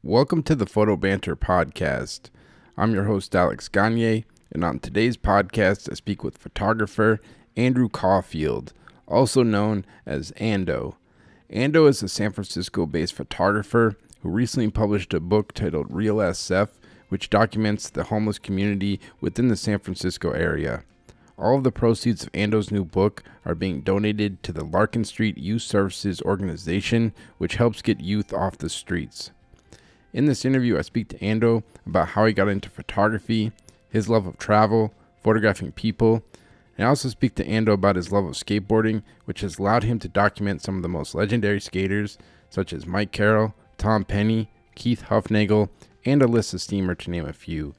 Welcome to the Photo Banter podcast. I'm your host, Alex Gagne, and on today's podcast, I speak with photographer Andrew Caulfield, also known as Ando. Ando is a San Francisco-based photographer who recently published a book titled Real SF, which documents the homeless community within the San Francisco area. All of the proceeds of Ando's new book are being donated to the Larkin Street Youth Services organization, which helps get youth off the streets. In this interview, I speak to Ando about how he got into photography, his love of travel, photographing people, and I also speak to Ando about his love of skateboarding, which has allowed him to document some of the most legendary skaters, such as Mike Carroll, Tom Penny, Keith Huffnagel, and Alyssa Steamer, to name a few.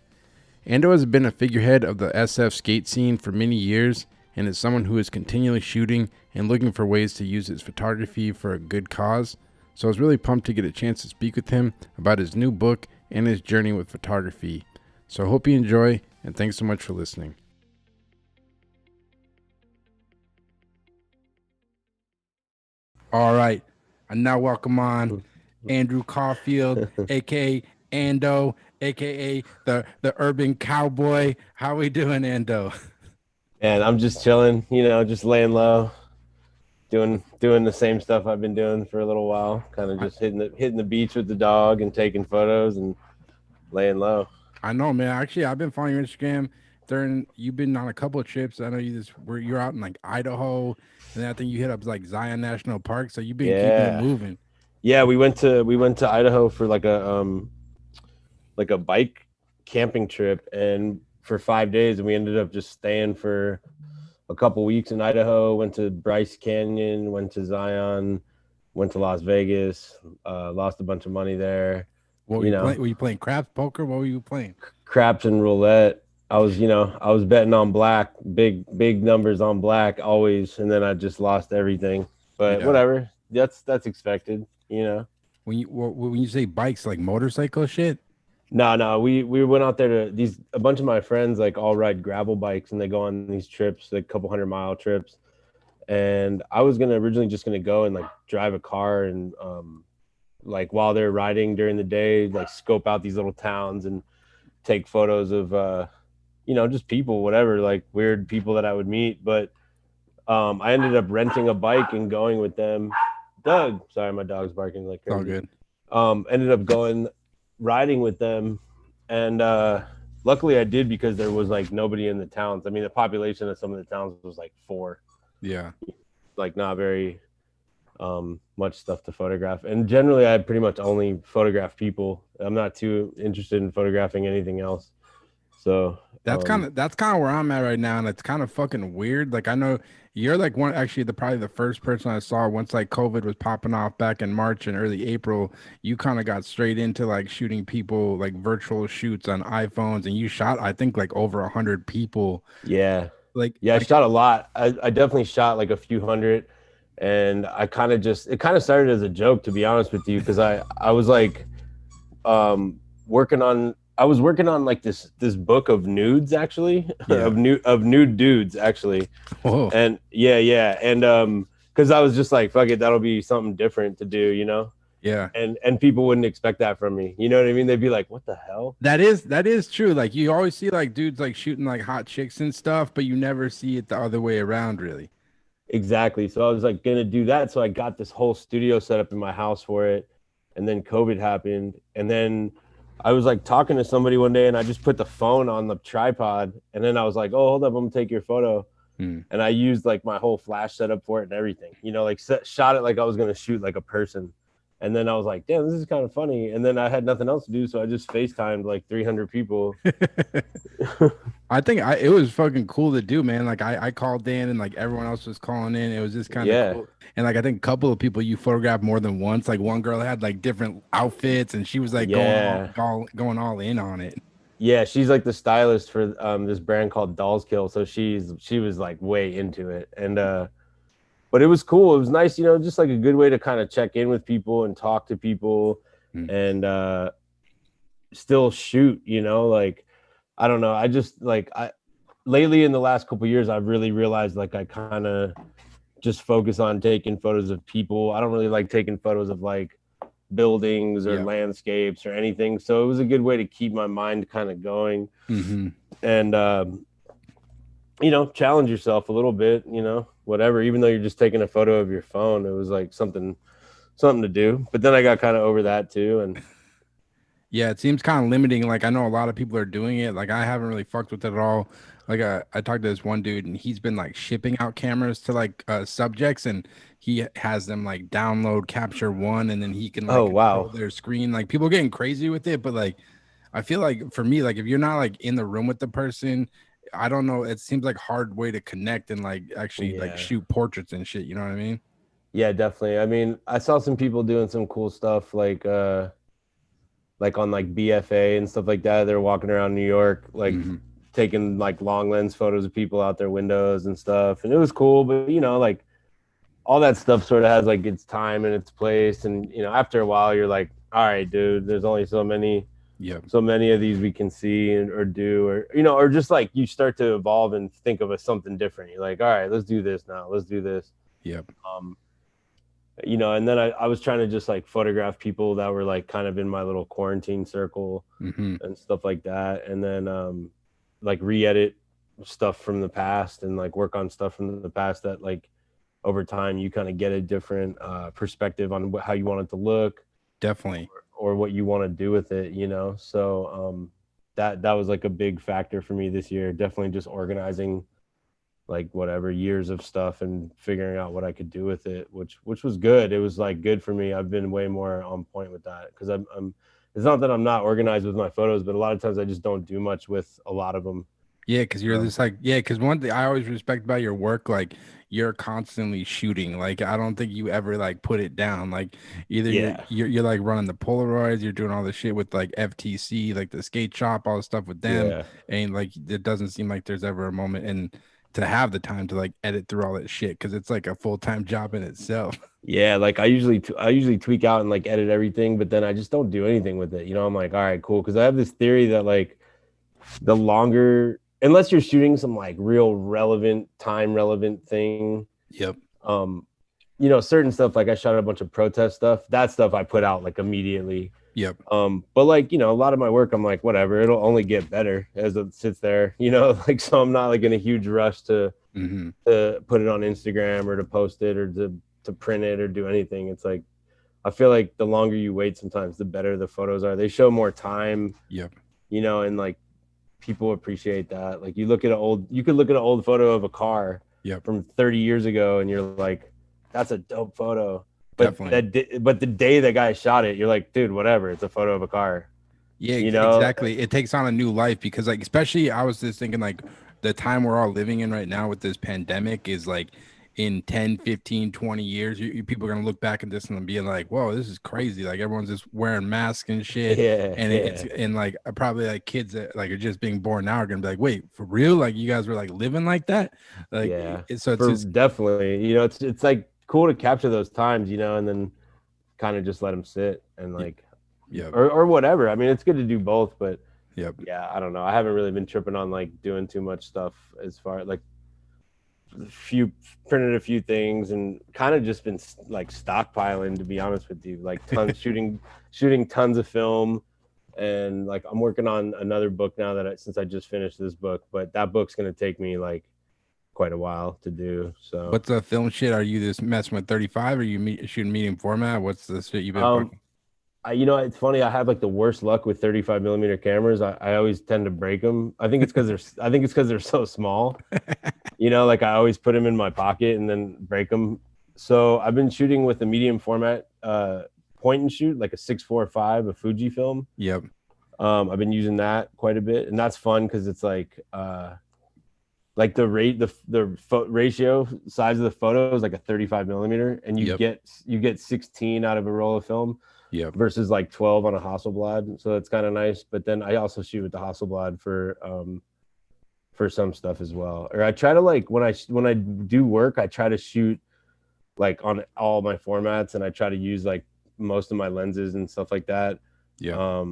Ando has been a figurehead of the SF skate scene for many years and is someone who is continually shooting and looking for ways to use his photography for a good cause. So I was really pumped to get a chance to speak with him about his new book and his journey with photography. So I hope you enjoy, and thanks so much for listening. All right, I now welcome on Andrew Caulfield, aka Ando, aka the urban cowboy. How we doing, Ando? And I'm just chilling, just laying low, doing the same stuff I've been doing for a little while, kind of just hitting the beach with the dog and taking photos and laying low. I know, man. Actually, I've been following your Instagram. You've been on a couple of trips. I know you're out in like Idaho, and then I think you hit up like Zion National Park. So you've been keeping it moving. Yeah, we went to Idaho for like a bike camping trip, and for 5 days, and we ended up just staying for a couple weeks in Idaho. Went to Bryce Canyon, went to Zion, went to Las Vegas. Lost a bunch of money there. What were you playing? Were you playing craps, poker? What were you playing? Craps and roulette. I was betting on black, big numbers on black always, and then I just lost everything. But whatever, that's expected, When you say bikes, like motorcycle shit? No, we went out there to a bunch of my friends like all ride gravel bikes, and they go on these trips, like couple 100-mile trips. And I was originally just gonna go and like drive a car and like while they're riding during the day, like scope out these little towns and take photos of just people, whatever, like weird people that I would meet. But I ended up renting a bike and going with them. Doug, sorry, my dog's barking like crazy. All good. Ended up riding with them, and luckily I did, because there was like nobody in the towns. I mean, the population of some of the towns was like 4. Yeah. Like not very much stuff to photograph, and generally I pretty much only photograph people. I'm not too interested in photographing anything else. So that's kind of where I'm at right now, and it's kind of fucking weird. Like I know you're like probably the first person I saw once like COVID was popping off back in March and early April. You kind of got straight into like shooting people, like virtual shoots on iPhones, and you shot I think like over 100 people. Yeah, I shot a lot. I definitely shot like a few hundred, and it kind of started as a joke, to be honest with you, because I was like working on like this book of nudes, actually. of nude dudes, actually. Whoa. And and because I was just like, fuck it, that'll be something different to do, Yeah. And people wouldn't expect that from me, you know what I mean? They'd be like, what the hell? That is true. Like you always see like dudes like shooting like hot chicks and stuff, but you never see it the other way around, really. Exactly. So I was like gonna do that, so I got this whole studio set up in my house for it, and then COVID happened, and then I was like talking to somebody one day, and I just put the phone on the tripod, and then I was like, oh, hold up, I'm gonna take your photo. And I used like my whole flash setup for it and everything, like shot it like I was gonna shoot like a person. And then I was like, damn, this is kind of funny. And then I had nothing else to do, so I just FaceTimed like 300 people. I think it was fucking cool to do, man. Like I called in, and like everyone else was calling in. It was just kind of cool. And like I think a couple of people you photographed more than once. Like one girl had like different outfits, and she was like going all in on it. Yeah, she's like the stylist for this brand called Dolls Kill. So she was like way into it. And but it was cool. It was nice, just like a good way to kind of check in with people and talk to people and still shoot, like, I don't know. I just like, lately in the last couple of years, I've really realized like I kind of just focus on taking photos of people. I don't really like taking photos of like buildings or Yeah. landscapes or anything. So it was a good way to keep my mind kind of going and, challenge yourself a little bit, whatever, even though you're just taking a photo of your phone, it was like something to do. But then I got kind of over that too. And Yeah, it seems kind of limiting. Like I know a lot of people are doing it. Like I haven't really fucked with it at all. Like I talked to this one dude and he's been like shipping out cameras to like subjects and he has them like download capture one and then he can like oh, control wow. their screen. Like people getting crazy with it, but like I feel like for me, like if you're not like in the room with the person, I don't know, it seems like hard way to connect and like actually like Yeah. shoot portraits and shit, you know what I mean? Yeah, definitely. I mean, I saw some people doing some cool stuff like on like BFA and stuff like that. They're walking around New York, like taking like long lens photos of people out their windows and stuff. And it was cool, but like all that stuff sort of has like its time and its place. And after a while you're like, all right, dude, there's only so many Yep. of these we can see or do, or or just like you start to evolve and think of something different. You're like, all right, let's do this now. Let's do this. Yep. And then I was trying to just like photograph people that were like kind of in my little quarantine circle and stuff like that. And then like re-edit stuff from the past and like work on stuff from the past that like over time you kind of get a different perspective on how you want it to look. Definitely. Or what you want to do with it, So that was like a big factor for me this year. Definitely just organizing like whatever years of stuff and figuring out what I could do with it, which was good. It was like good for me. I've been way more on point with that because I'm it's not that I'm not organized with my photos, but a lot of times I just don't do much with a lot of them. Yeah, because you're this like because one thing I always respect about your work, like you're constantly shooting. Like I don't think you ever like put it down. Like either you're like running the Polaroids, you're doing all the shit with like FTC, like the skate shop, all the stuff with them, and like it doesn't seem like there's ever a moment and to have the time to like edit through all that shit because it's like a full-time job in itself. Yeah, like I usually tweak out and like edit everything, but then I just don't do anything with it. I'm like, all right, cool, because I have this theory that like the longer, unless you're shooting some like real time relevant thing. Yep. Certain stuff, like I shot a bunch of protest stuff. That stuff I put out like immediately. Yep. But like, a lot of my work, I'm like, whatever, it'll only get better as it sits there, like, so I'm not like in a huge rush to put it on Instagram or to post it or to print it or do anything. It's like, I feel like the longer you wait, sometimes the better the photos are. They show more time. Yep. And like people appreciate that. Like you could look at an old photo of a car from 30 years ago and you're like, that's a dope photo. But but the day that guy shot it, you're like, dude, whatever. It's a photo of a car. Yeah, exactly. It takes on a new life because like, especially I was just thinking like the time we're all living in right now with this pandemic is like in 10, 15, 20 years, people are going to look back at this and be like, whoa, this is crazy. Like everyone's just wearing masks and shit. And like probably like kids that like are just being born now are going to be like, wait, for real? Like you guys were like living like that? Like, so it's just, definitely, it's like cool to capture those times, and then kind of just let them sit and like, or whatever. I mean, it's good to do both, but I don't know. I haven't really been tripping on like doing too much stuff as far like printed a few things and kind of just been like stockpiling, to be honest with you, like tons shooting tons of film. And like I'm working on another book now since I just finished this book, but that book's going to take me like quite a while to do. So what's the film shit? Are you just messing with 35 or you shooting medium format? What's the shit you've been fucking? It's funny. I have like the worst luck with 35 millimeter cameras. I always tend to break them. I think it's because they're so small. Like I always put them in my pocket and then break them. So I've been shooting with a medium format point and shoot, like a 645, a Fuji film. Yep. I've been using that quite a bit, and that's fun because it's like the ratio size of the photo is like a 35 millimeter, and you get 16 out of a roll of film. Yeah. Versus like 12 on a Hasselblad, so that's kind of nice. But then I also shoot with the Hasselblad for some stuff as well. Or I try to like when I do work, I try to shoot like on all my formats, and I try to use like most of my lenses and stuff like that. Yeah.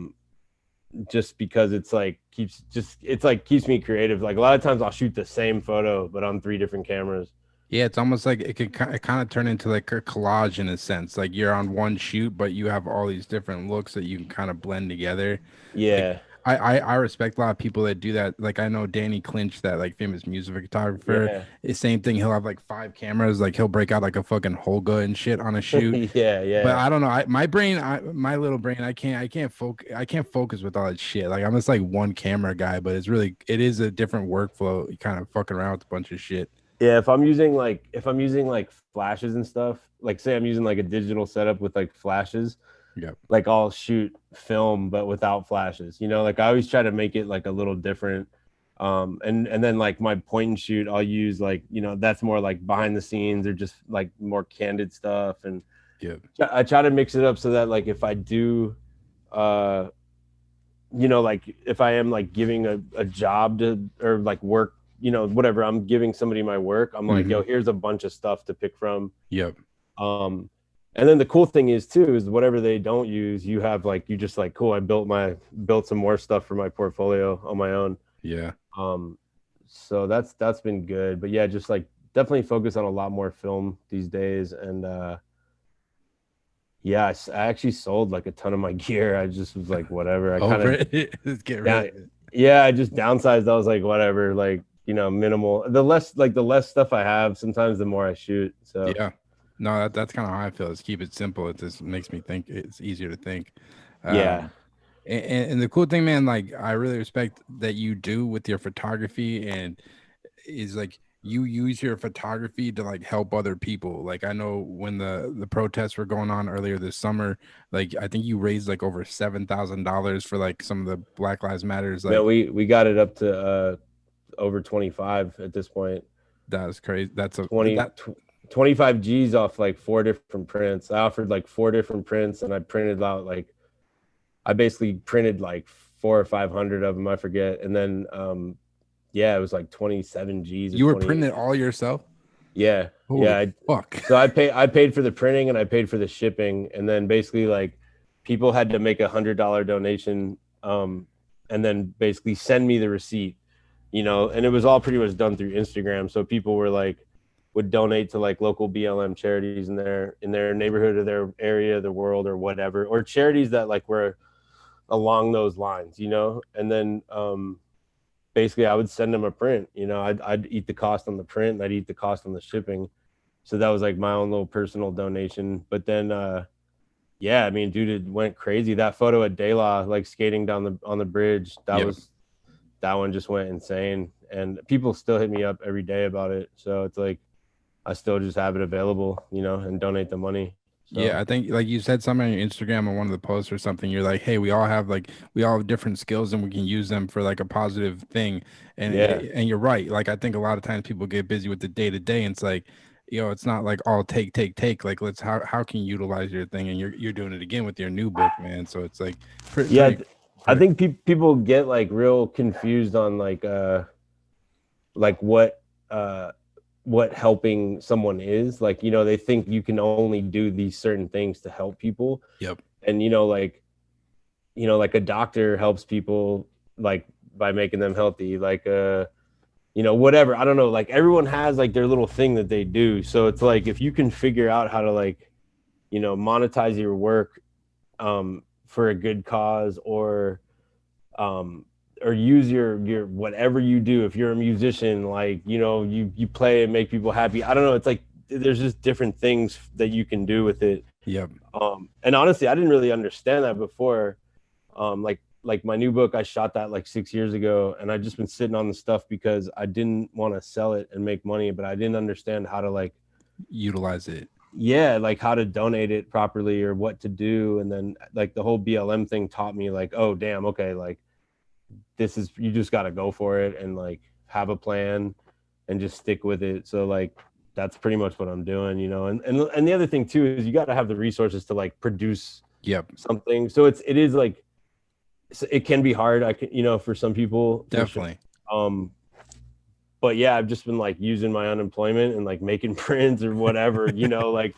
Just because it's like keeps me creative. Like a lot of times I'll shoot the same photo but on 3 different cameras. Yeah, it's almost like it kind of turn into like a collage in a sense. Like you're on one shoot, but you have all these different looks that you can kind of blend together. Like Yeah, I respect a lot of people that do that. Like I know Danny Clinch, that like famous music photographer. yeah, It's same thing. He'll have like 5 cameras. Like he'll break out like a fucking Holga and shit on a shoot. yeah, But yeah. I don't know. My little brain, I can't focus with all that shit. Like I'm just like one camera guy, but it is a different workflow. You kind of fucking around with a bunch of shit. Yeah, if I'm using like flashes and stuff, like say I'm using like a digital setup with like flashes, Yep. like I'll shoot film but without flashes. You know, like I always try to make it like a little different. And then like my point and shoot, I'll use like, you know, that's more like behind the scenes or just like more candid stuff. And Yep. I try to mix it up so that like if I do uh you know, like if I am like giving a job to or like work, you know, whatever, I'm giving somebody my work, I'm like, Hmm. yo, here's a bunch of stuff to pick from. Yep. um and then the cool thing is too is whatever they don't use, you have like, you just like, cool, I built some more stuff for my portfolio on my own. Yeah. um so that's been good, but yeah, just like definitely focus on a lot more film these days. And yeah, I actually sold like a ton of my gear. I just was like, whatever. I kind Over of it. Just get rid of down, it. yeah, I just downsized. I was like, whatever, like, you know, minimal. The less stuff I have, sometimes the more I shoot. So Yeah. No, that's kind of how I feel. Is keep it simple. It just makes me think it's easier to think. yeah, Um, and the cool thing, man, like I really respect that you do with your photography, and is like you use your photography to like help other people. Like I know when the protests were going on earlier this summer, like I think you raised like over $7,000 for like some of the Black Lives Matters. man, Like we got it up to over 25 at this point. that was crazy. That's a 20 that 25 G's off like four different prints. I offered like four different prints, and I printed out like, I basically printed like four or 500 of them, I forget. And then yeah, it was like 27 G's or you were 28. printing it all yourself. Yeah, Holy yeah. fuck. So I paid for the printing and I paid for the shipping, and then basically like people had to make $100 donation, and then basically send me the receipt, you know, and it was all pretty much done through Instagram. So people were like, would donate to like local BLM charities in their neighborhood or their area, the world or whatever, or charities that like were along those lines, you know. And then basically I would send them a print, you know. I'd eat the cost on the print and I'd eat the cost on the shipping. So that was like my own little personal donation. But then yeah, I mean, dude, it went crazy. That photo at De La, like skating down the on the bridge, Yep. that one just went insane. And people still hit me up every day about it. So it's like I still just have it available, you know, and donate the money. Yeah, So I think like you said something on your Instagram or one of the posts or something. You're like, hey, we all have different skills and we can use them for like a positive thing. yeah. And you're right. Like I think a lot of times people get busy with the day to day, and it's like, it's not like all take. Like let's how can you utilize your thing, and you're doing it again with your new book, man. So it's like pretty Yeah, pretty, I pretty think people get like real confused on like what helping someone is. Like, you know, they think you can only do these certain things to help people. Yep. And you know, like a doctor helps people like by making them healthy, like you know, whatever, I don't know, like everyone has like their little thing that they do. So it's like if you can figure out how to like, you know, monetize your work for a good cause, um or use your whatever you do, if you're a musician, like, you know, you play and make people happy, I don't know, it's like there's just different things that you can do with it. Yep. And honestly, I didn't really understand that before. Like my new book, I shot that like 6 years ago, and I just been sitting on the stuff because I didn't want to sell it and make money, but I didn't understand how to like, Utilize it. yeah, like how to donate it properly or what to do. And then like the whole BLM thing taught me like, oh damn, okay, like this is, you just got to go for it and like have a plan and just stick with it. So like that's pretty much what I'm doing, you know. And the other thing too is you got to have the resources to like produce Yep. something. So it is like, it can be hard, I can, you know, for some people for sure. Definitely. um but yeah, I've just been like using my unemployment and like making prints or whatever, you know, like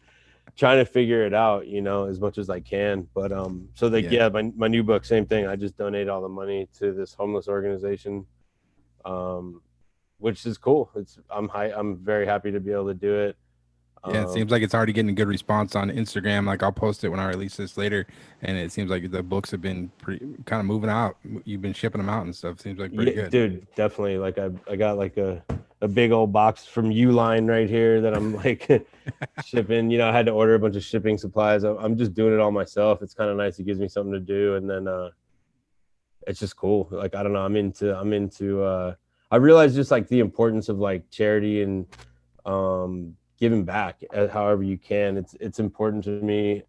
trying to figure it out, you know, as much as I can. But so like, Yeah. yeah, my new book, same thing. I just donate all the money to this homeless organization. um which is cool. I'm very happy to be able to do it. Yeah, it seems like it's already getting a good response on Instagram. Like I'll post it when I release this later, and it seems like the books have been pretty kind of moving out. You've been shipping them out and stuff. Seems like pretty Yeah, good. dude, definitely. Like I got like a big old box from Uline right here that I'm like shipping. I had to order a bunch of shipping supplies. I'm just doing it all myself. It's kind of nice. It gives me something to do, and then it's just cool. Like I don't know. I'm into. I realize just like the importance of like charity and giving back however you can. It's important to me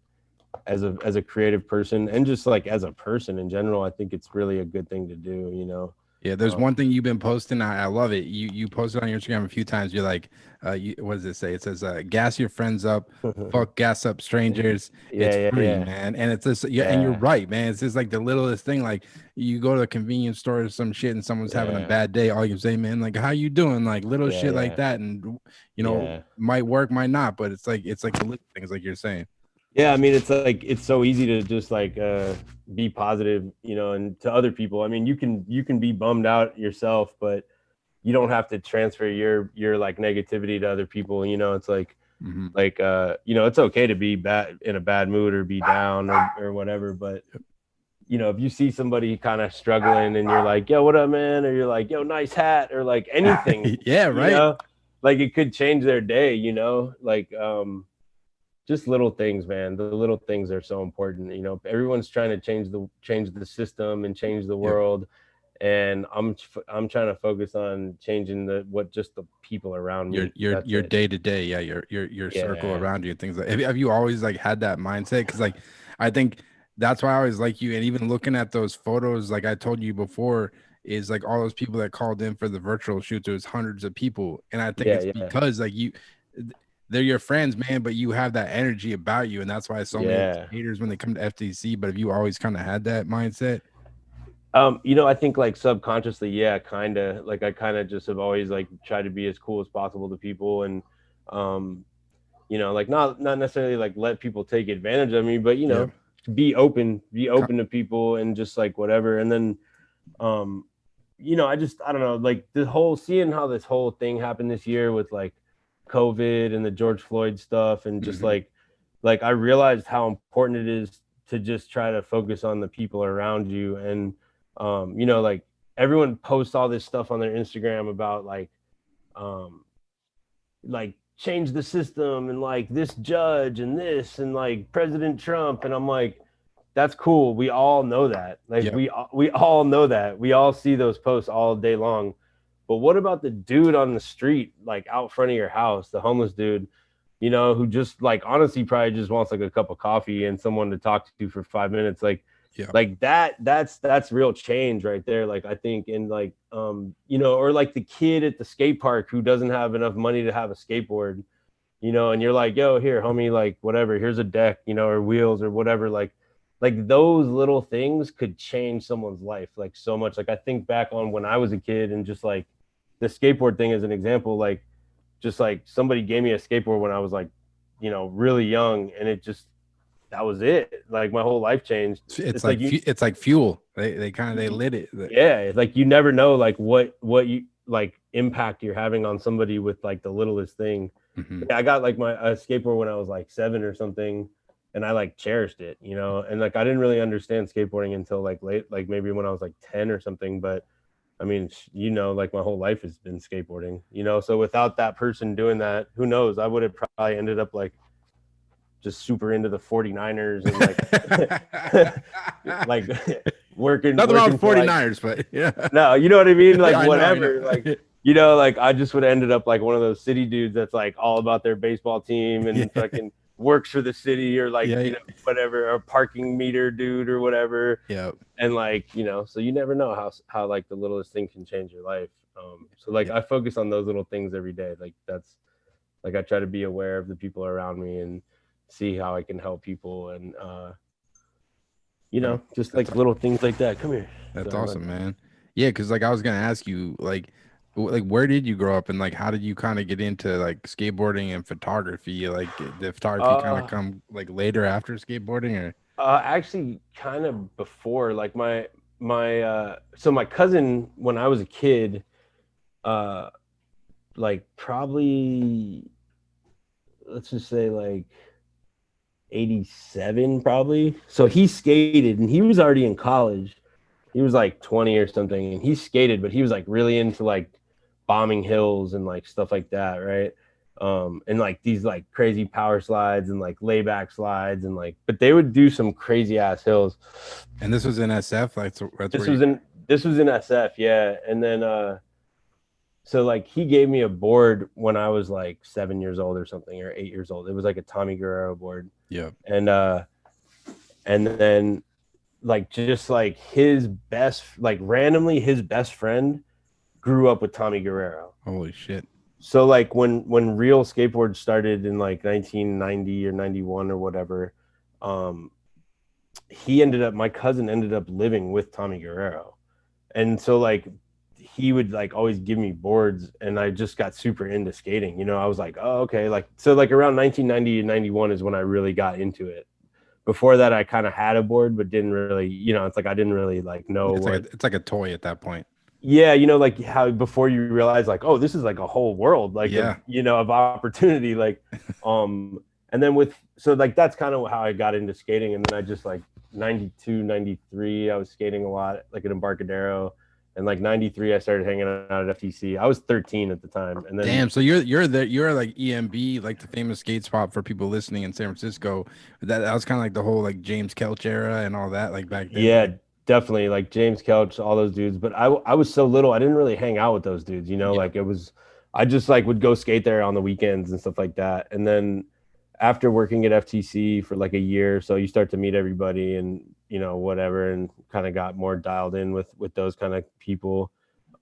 as a creative person, and just like as a person in general. I think it's really a good thing to do. Yeah, there's one thing you've been posting. I love it. You posted on your Instagram a few times. You're like, what does it say? It says, gas your friends up, fuck gas up strangers. It's Yeah, free, yeah, man. And it's just, yeah, and you're yeah, right, man. It's just like the littlest thing. Like you go to a convenience store or some shit, and someone's having a yeah, bad day. All you can say, man, like, how you doing? Like little yeah, shit like yeah, that, and yeah. might work, might not, but it's like the little things, like you're saying. Yeah, I mean, it's like it's so easy to just like be positive, and to other people. I mean, you can be bummed out yourself, but you don't have to transfer your like negativity to other people. It's Hmm. it's okay to be bad in a bad mood or be down or whatever, but if you see somebody kind of struggling and you're like, yo, what up, man? Or you're like, yo, nice hat, or like anything, Yeah, you right. know, like it could change their day, like just little things, man. The little things are so important. Everyone's trying to change the system and change the Yep. world, and I'm trying to focus on changing just the people around your me. your That's your it. day to day, yeah, your circle Yeah, around you, things like. Have you always like had that mindset? Because like I think that's why I always like you, and even looking at those photos, like I told you before, is like all those people that called in for the virtual shoot. There's hundreds of people, and I think yeah, it's yeah, because like they're your friends, man, but you have that energy about you, and that's why so many yeah. haters when they come to FTC. But if you always kind of had that mindset, I think like subconsciously, yeah, kind of like I kind of just have always like tried to be as cool as possible to people, and um, like not necessarily like let people take advantage of me, but yeah, be open to people and just like whatever. And then, um, I don't know, like the whole seeing how this whole thing happened this year with like COVID and the George Floyd stuff, and just hmm, like I realized how important it is to just try to focus on the people around you. And like everyone posts all this stuff on their Instagram about um like change the system and like this judge and this and like President Trump, and I'm like, that's cool. We all know that. Like yeah, we all know that. We all see those posts all day long. But what about the dude on the street, like out front of your house, the homeless dude, who just like honestly probably just wants like a cup of coffee and someone to talk to for 5 minutes, yeah, like that's real change right there. Like I think, in like or like the kid at the skate park who doesn't have enough money to have a skateboard, and you're like, yo, here, homie, like whatever, here's a deck, or wheels or whatever, like those little things could change someone's life like so much. Like I think back on when I was a kid, and just like the skateboard thing as an example, like just like somebody gave me a skateboard when I was like, really young, and it just that was it. Like my whole life changed. it's It's like like you it's like fuel. They kind of they lit it. yeah, it's like you never know like what you like impact you're having on somebody with like the littlest thing. Hmm. Yeah, I got like my a skateboard when I was like 7 or something, and I like cherished it, and like I didn't really understand skateboarding until like late, like maybe when I was like 10 or something. But I mean, like my whole life has been skateboarding, so without that person doing that, who knows, I would have probably ended up like just super into the 49ers and like like working Nothing wrong with for like, 49ers, but yeah. no, you know what I mean? Like I know, I know. whatever. Like, like I just would have ended up like one of those city dudes that's like all about their baseball team Yeah, and fucking works for the city, or like, yeah, yeah. whatever, a parking meter dude or whatever. Yeah, And like, so you never know how like the littlest thing can change your life. So like yeah. I focus on those little things every day. Like that's like I try to be aware of the people around me and see how I can help people, and Bro, just that's like little things like that. Come here. that's Sorry, awesome, man. Yeah, because like I was gonna ask you, like where did you grow up, and like how did you kind of get into like skateboarding and photography? Like the photography kind of uh come like later after skateboarding, or actually kind of before, like my so my cousin when I was a kid, like probably, let's just say like 87 probably. So he skated and he was already in college. He was like 20 or something, and he skated, but he was like really into like bombing hills and like stuff like that, right? And like these like crazy power slides and like layback slides and like, but they would do some crazy ass hills. And this was in SF, like so that's This where you. was in this was in SF, yeah. And then so like he gave me a board when I was like 7 years old or something, or 8 years old. It was like a Tommy Guerrero board. Yeah. And then like just like his best, like randomly his best friend grew up with Tommy Guerrero. Holy shit. So like when real skateboards started in like 1990 or 91 or whatever, my cousin ended up living with Tommy Guerrero. And so like he would like always give me boards, and I just got super into skating. You know, I was like, oh, okay. Like, so like around 1990 and 91 is when I really got into it. Before that, I kind of had a board, but didn't really, you know, it's like I didn't really like know it's like a toy at that point. Yeah, you know, like how before you realize like, oh, this is like a whole world, like yeah, of opportunity, like, and then so like that's kind of how I got into skating, and then I just like 92, 93, I was skating a lot, like at Embarcadero, and like 93, I started hanging out at FTC. I was 13 at the time, and then damn. So you're like EMB, like the famous skate spot for people listening in San Francisco. That was kind of like the whole like James Kelch era and all that, like back then. Yeah. Definitely, like James Kelch, all those dudes. But I was so little, I didn't really hang out with those dudes, you know, like I just like would go skate there on the weekends and stuff like that. And then after working at FTC for like a year, so you start to meet everybody and, you know, whatever, and kind of got more dialed in with those kind of people.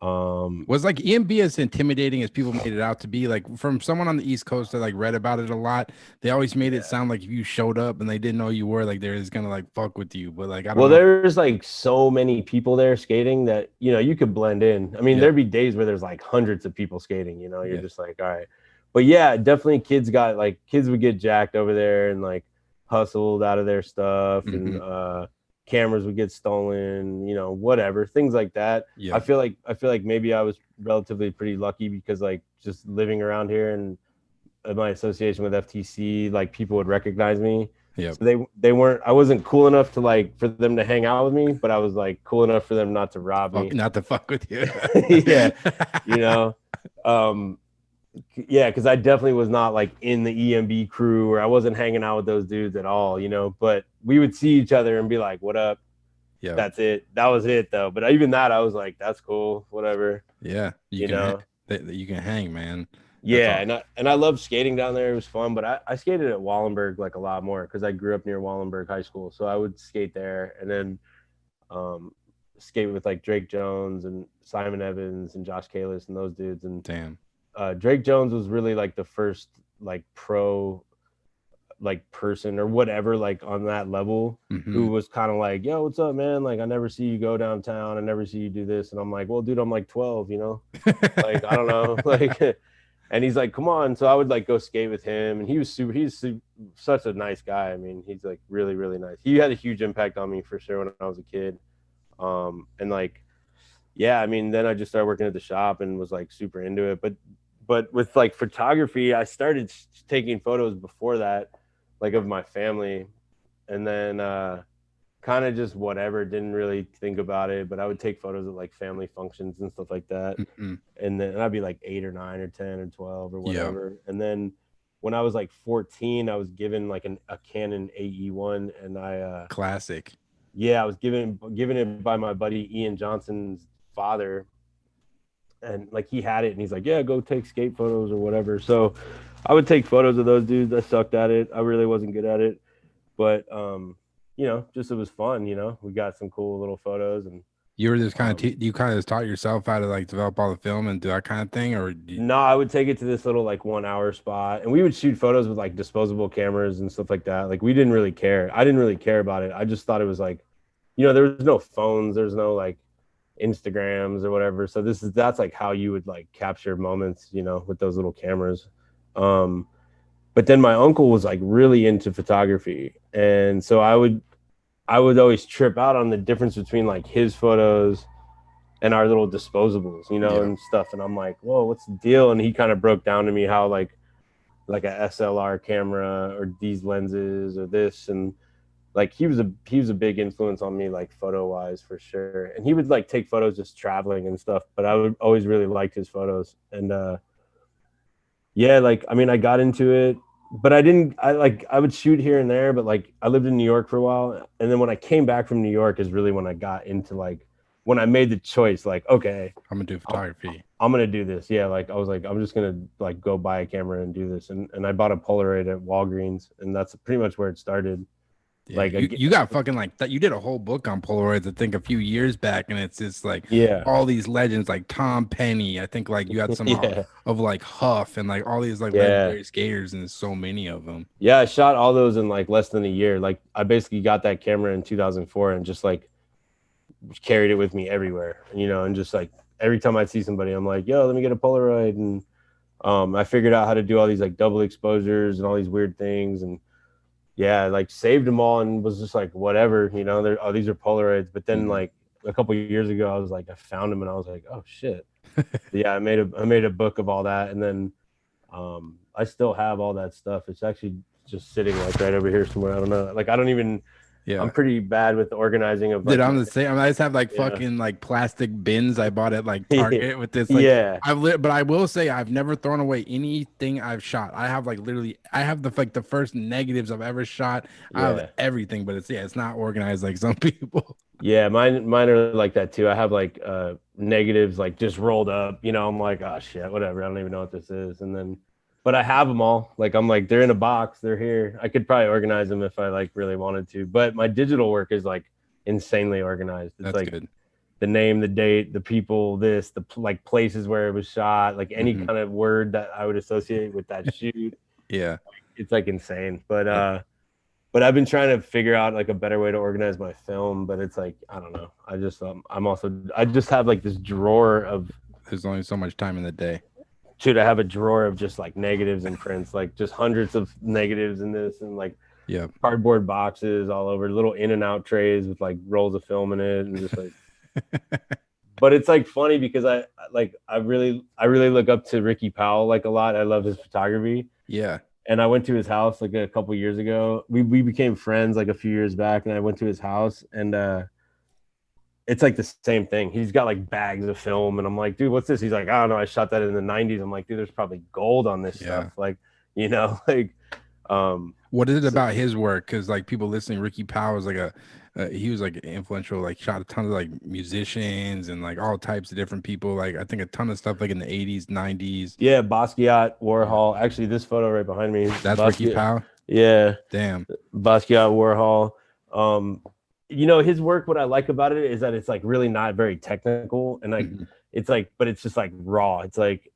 Was like EMB as intimidating as people made it out to be? Like from someone on the East Coast that like read about it a lot, they always made it sound like if you showed up and they didn't know you were, like they're just gonna like fuck with you. But like I don't know. There's like so many people there skating that, you know, you could blend in. I mean, there'd be days where there's like hundreds of people skating, you know, you're just like, all right. But yeah, definitely kids would get jacked over there and like hustled out of their stuff, and cameras would get stolen, you know, whatever, things like that. I feel like maybe I was relatively pretty lucky because like just living around here and my association with FTC, like people would recognize me. Yeah. So I wasn't cool enough to like for them to hang out with me, but I was like cool enough for them not to rob me. Not to fuck with you. Yeah. You know? Yeah, because I definitely was not like in the EMB crew, or I wasn't hanging out with those dudes at all, you know, but we would see each other and be like, what up? Yeah. That's it. That was it though. But even that, I was like, that's cool, whatever. Yeah. You can hang, man. Yeah, awesome. And I loved skating down there. It was fun, but I skated at Wallenberg like a lot more because I grew up near Wallenberg High School. So I would skate there, and then skate with like Drake Jones and Simon Evans and Josh Kalis and those dudes. And damn. Drake Jones was really like the first like pro like person or whatever like on that level, who was kind of like, yo, what's up, man? Like I never see you go downtown, I never see you do this. And I'm like, well, dude, I'm like 12, you know. Like I don't know. Like and he's like, come on. So I would like go skate with him, and he's such a nice guy. I mean, he's like really, really nice. He had a huge impact on me for sure when I was a kid. And like, yeah, I mean, then I just started working at the shop and was like super into it. But with like photography, I started taking photos before that, like of my family, and then kind of just whatever, didn't really think about it, but I would take photos of like family functions and stuff like that. And then I'd be like 8 or 9 or 10 or 12 or whatever. And then when I was like 14, I was given like a Canon AE1, and I classic. Yeah, I was given it by my buddy Ian Johnson's father, and like he had it, and he's like, yeah, go take skate photos or whatever. So I would take photos of those dudes. I sucked at it. I really wasn't good at it, but you know, just it was fun. You know, we got some cool little photos. And you were just kind of you kind of taught yourself how to like develop all the film and do that kind of thing, or no? I would take it to this little like 1 hour spot, and we would shoot photos with like disposable cameras and stuff like that. Like we didn't really care. I didn't really care about it. I just thought it was like, you know, there was no phones, there's no like Instagrams or whatever. So that's like how you would like capture moments, you know, with those little cameras. But then my uncle was like really into photography, and so I would always trip out on the difference between like his photos and our little disposables, you know, and stuff. And I'm like, whoa, what's the deal? And he kind of broke down to me how like a SLR camera or these lenses or this, and like he was a big influence on me, like photo wise for sure. And he would like take photos just traveling and stuff, but I would always really liked his photos. And yeah, like I mean I got into it, but I would shoot here and there, but like I lived in New York for a while, and then when I came back from New York is really when I got into like when I made the choice, like, okay, I'm gonna do photography. I'm gonna do this. Yeah, like I was like, I'm just gonna like go buy a camera and do this. And I bought a Polaroid at Walgreens, and that's pretty much where it started. Yeah, like you got fucking like that. You did a whole book on Polaroids, I think, a few years back, and it's just like all these legends, like Tom Penny. I think like you had some of like Huff and like all these like legendary skaters, and there's so many of them. Yeah, I shot all those in like less than a year. Like I basically got that camera in 2004 and just like carried it with me everywhere, you know, and just like every time I'd see somebody, I'm like, yo, let me get a Polaroid. And I figured out how to do all these like double exposures and all these weird things. And yeah, like saved them all and was just like, whatever, you know, these are Polaroids. But then like a couple of years ago, I was like, I found them and I was like, oh shit. Yeah, I made a book of all that. And then I still have all that stuff. It's actually just sitting like right over here somewhere. I don't know. Like, I don't even, I'm pretty bad with the organizing of. Dude, I'm the same. I just have like fucking like plastic bins I bought at like Target with this. Like, but I will say I've never thrown away anything I've shot. I have like literally, I have the first negatives I've ever shot. I have everything, but it's not organized like some people. Yeah, mine are like that too. I have like negatives like just rolled up. You know, I'm like, oh shit, whatever. I don't even know what this is, and then. But I have them all. Like I'm like they're in a box. They're here. I could probably organize them if I like really wanted to. But my digital work is like insanely organized. It's like good. The name, the date, the people, the like places where it was shot, like any kind of word that I would associate with that shoot. It's like insane. But I've been trying to figure out like a better way to organize my film. But it's like I don't know. I just have like this drawer of. There's only so much time in the day. Dude, I have a drawer of just like negatives and prints, like just hundreds of negatives in this and like cardboard boxes all over, little in and out trays with like rolls of film in it and just like but it's like funny because I really look up to Ricky Powell like a lot. I love his photography. Yeah. And I went to his house like a couple years ago. We became friends like a few years back, and I went to his house and it's like the same thing. He's got like bags of film, and I'm like, dude, what's this? He's like, I don't know. I shot that in the 90s. I'm like, dude, there's probably gold on this stuff. Like, you know, like, what is it about his work? Because like people listening, Ricky Powell is like he was like influential, like shot a ton of like musicians and like all types of different people. Like I think a ton of stuff like in the 80s, 90s. Yeah, Basquiat, Warhol. Actually, this photo right behind me. That's Ricky Powell. Yeah. Damn. Basquiat, Warhol. You know, his work, what I like about it is that it's like really not very technical and like it's like, but it's just like raw. It's like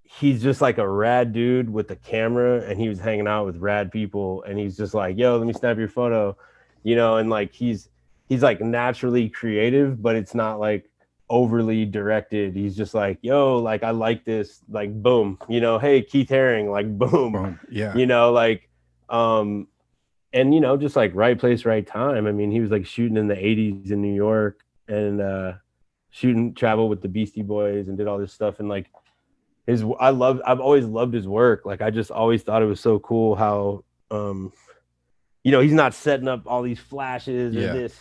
he's just like a rad dude with a camera, and he was hanging out with rad people, and he's just like, yo, let me snap your photo, you know, and like he's like naturally creative, but it's not like overly directed. He's just like, yo, like I like this, like boom, you know, hey, Keith Haring, like boom. Yeah, you know, like and, you know, just like right place, right time. I mean, he was like shooting in the 80s in New York and travel with the Beastie Boys and did all this stuff. And like I've always loved his work. Like I just always thought it was so cool how, you know, he's not setting up all these flashes or this.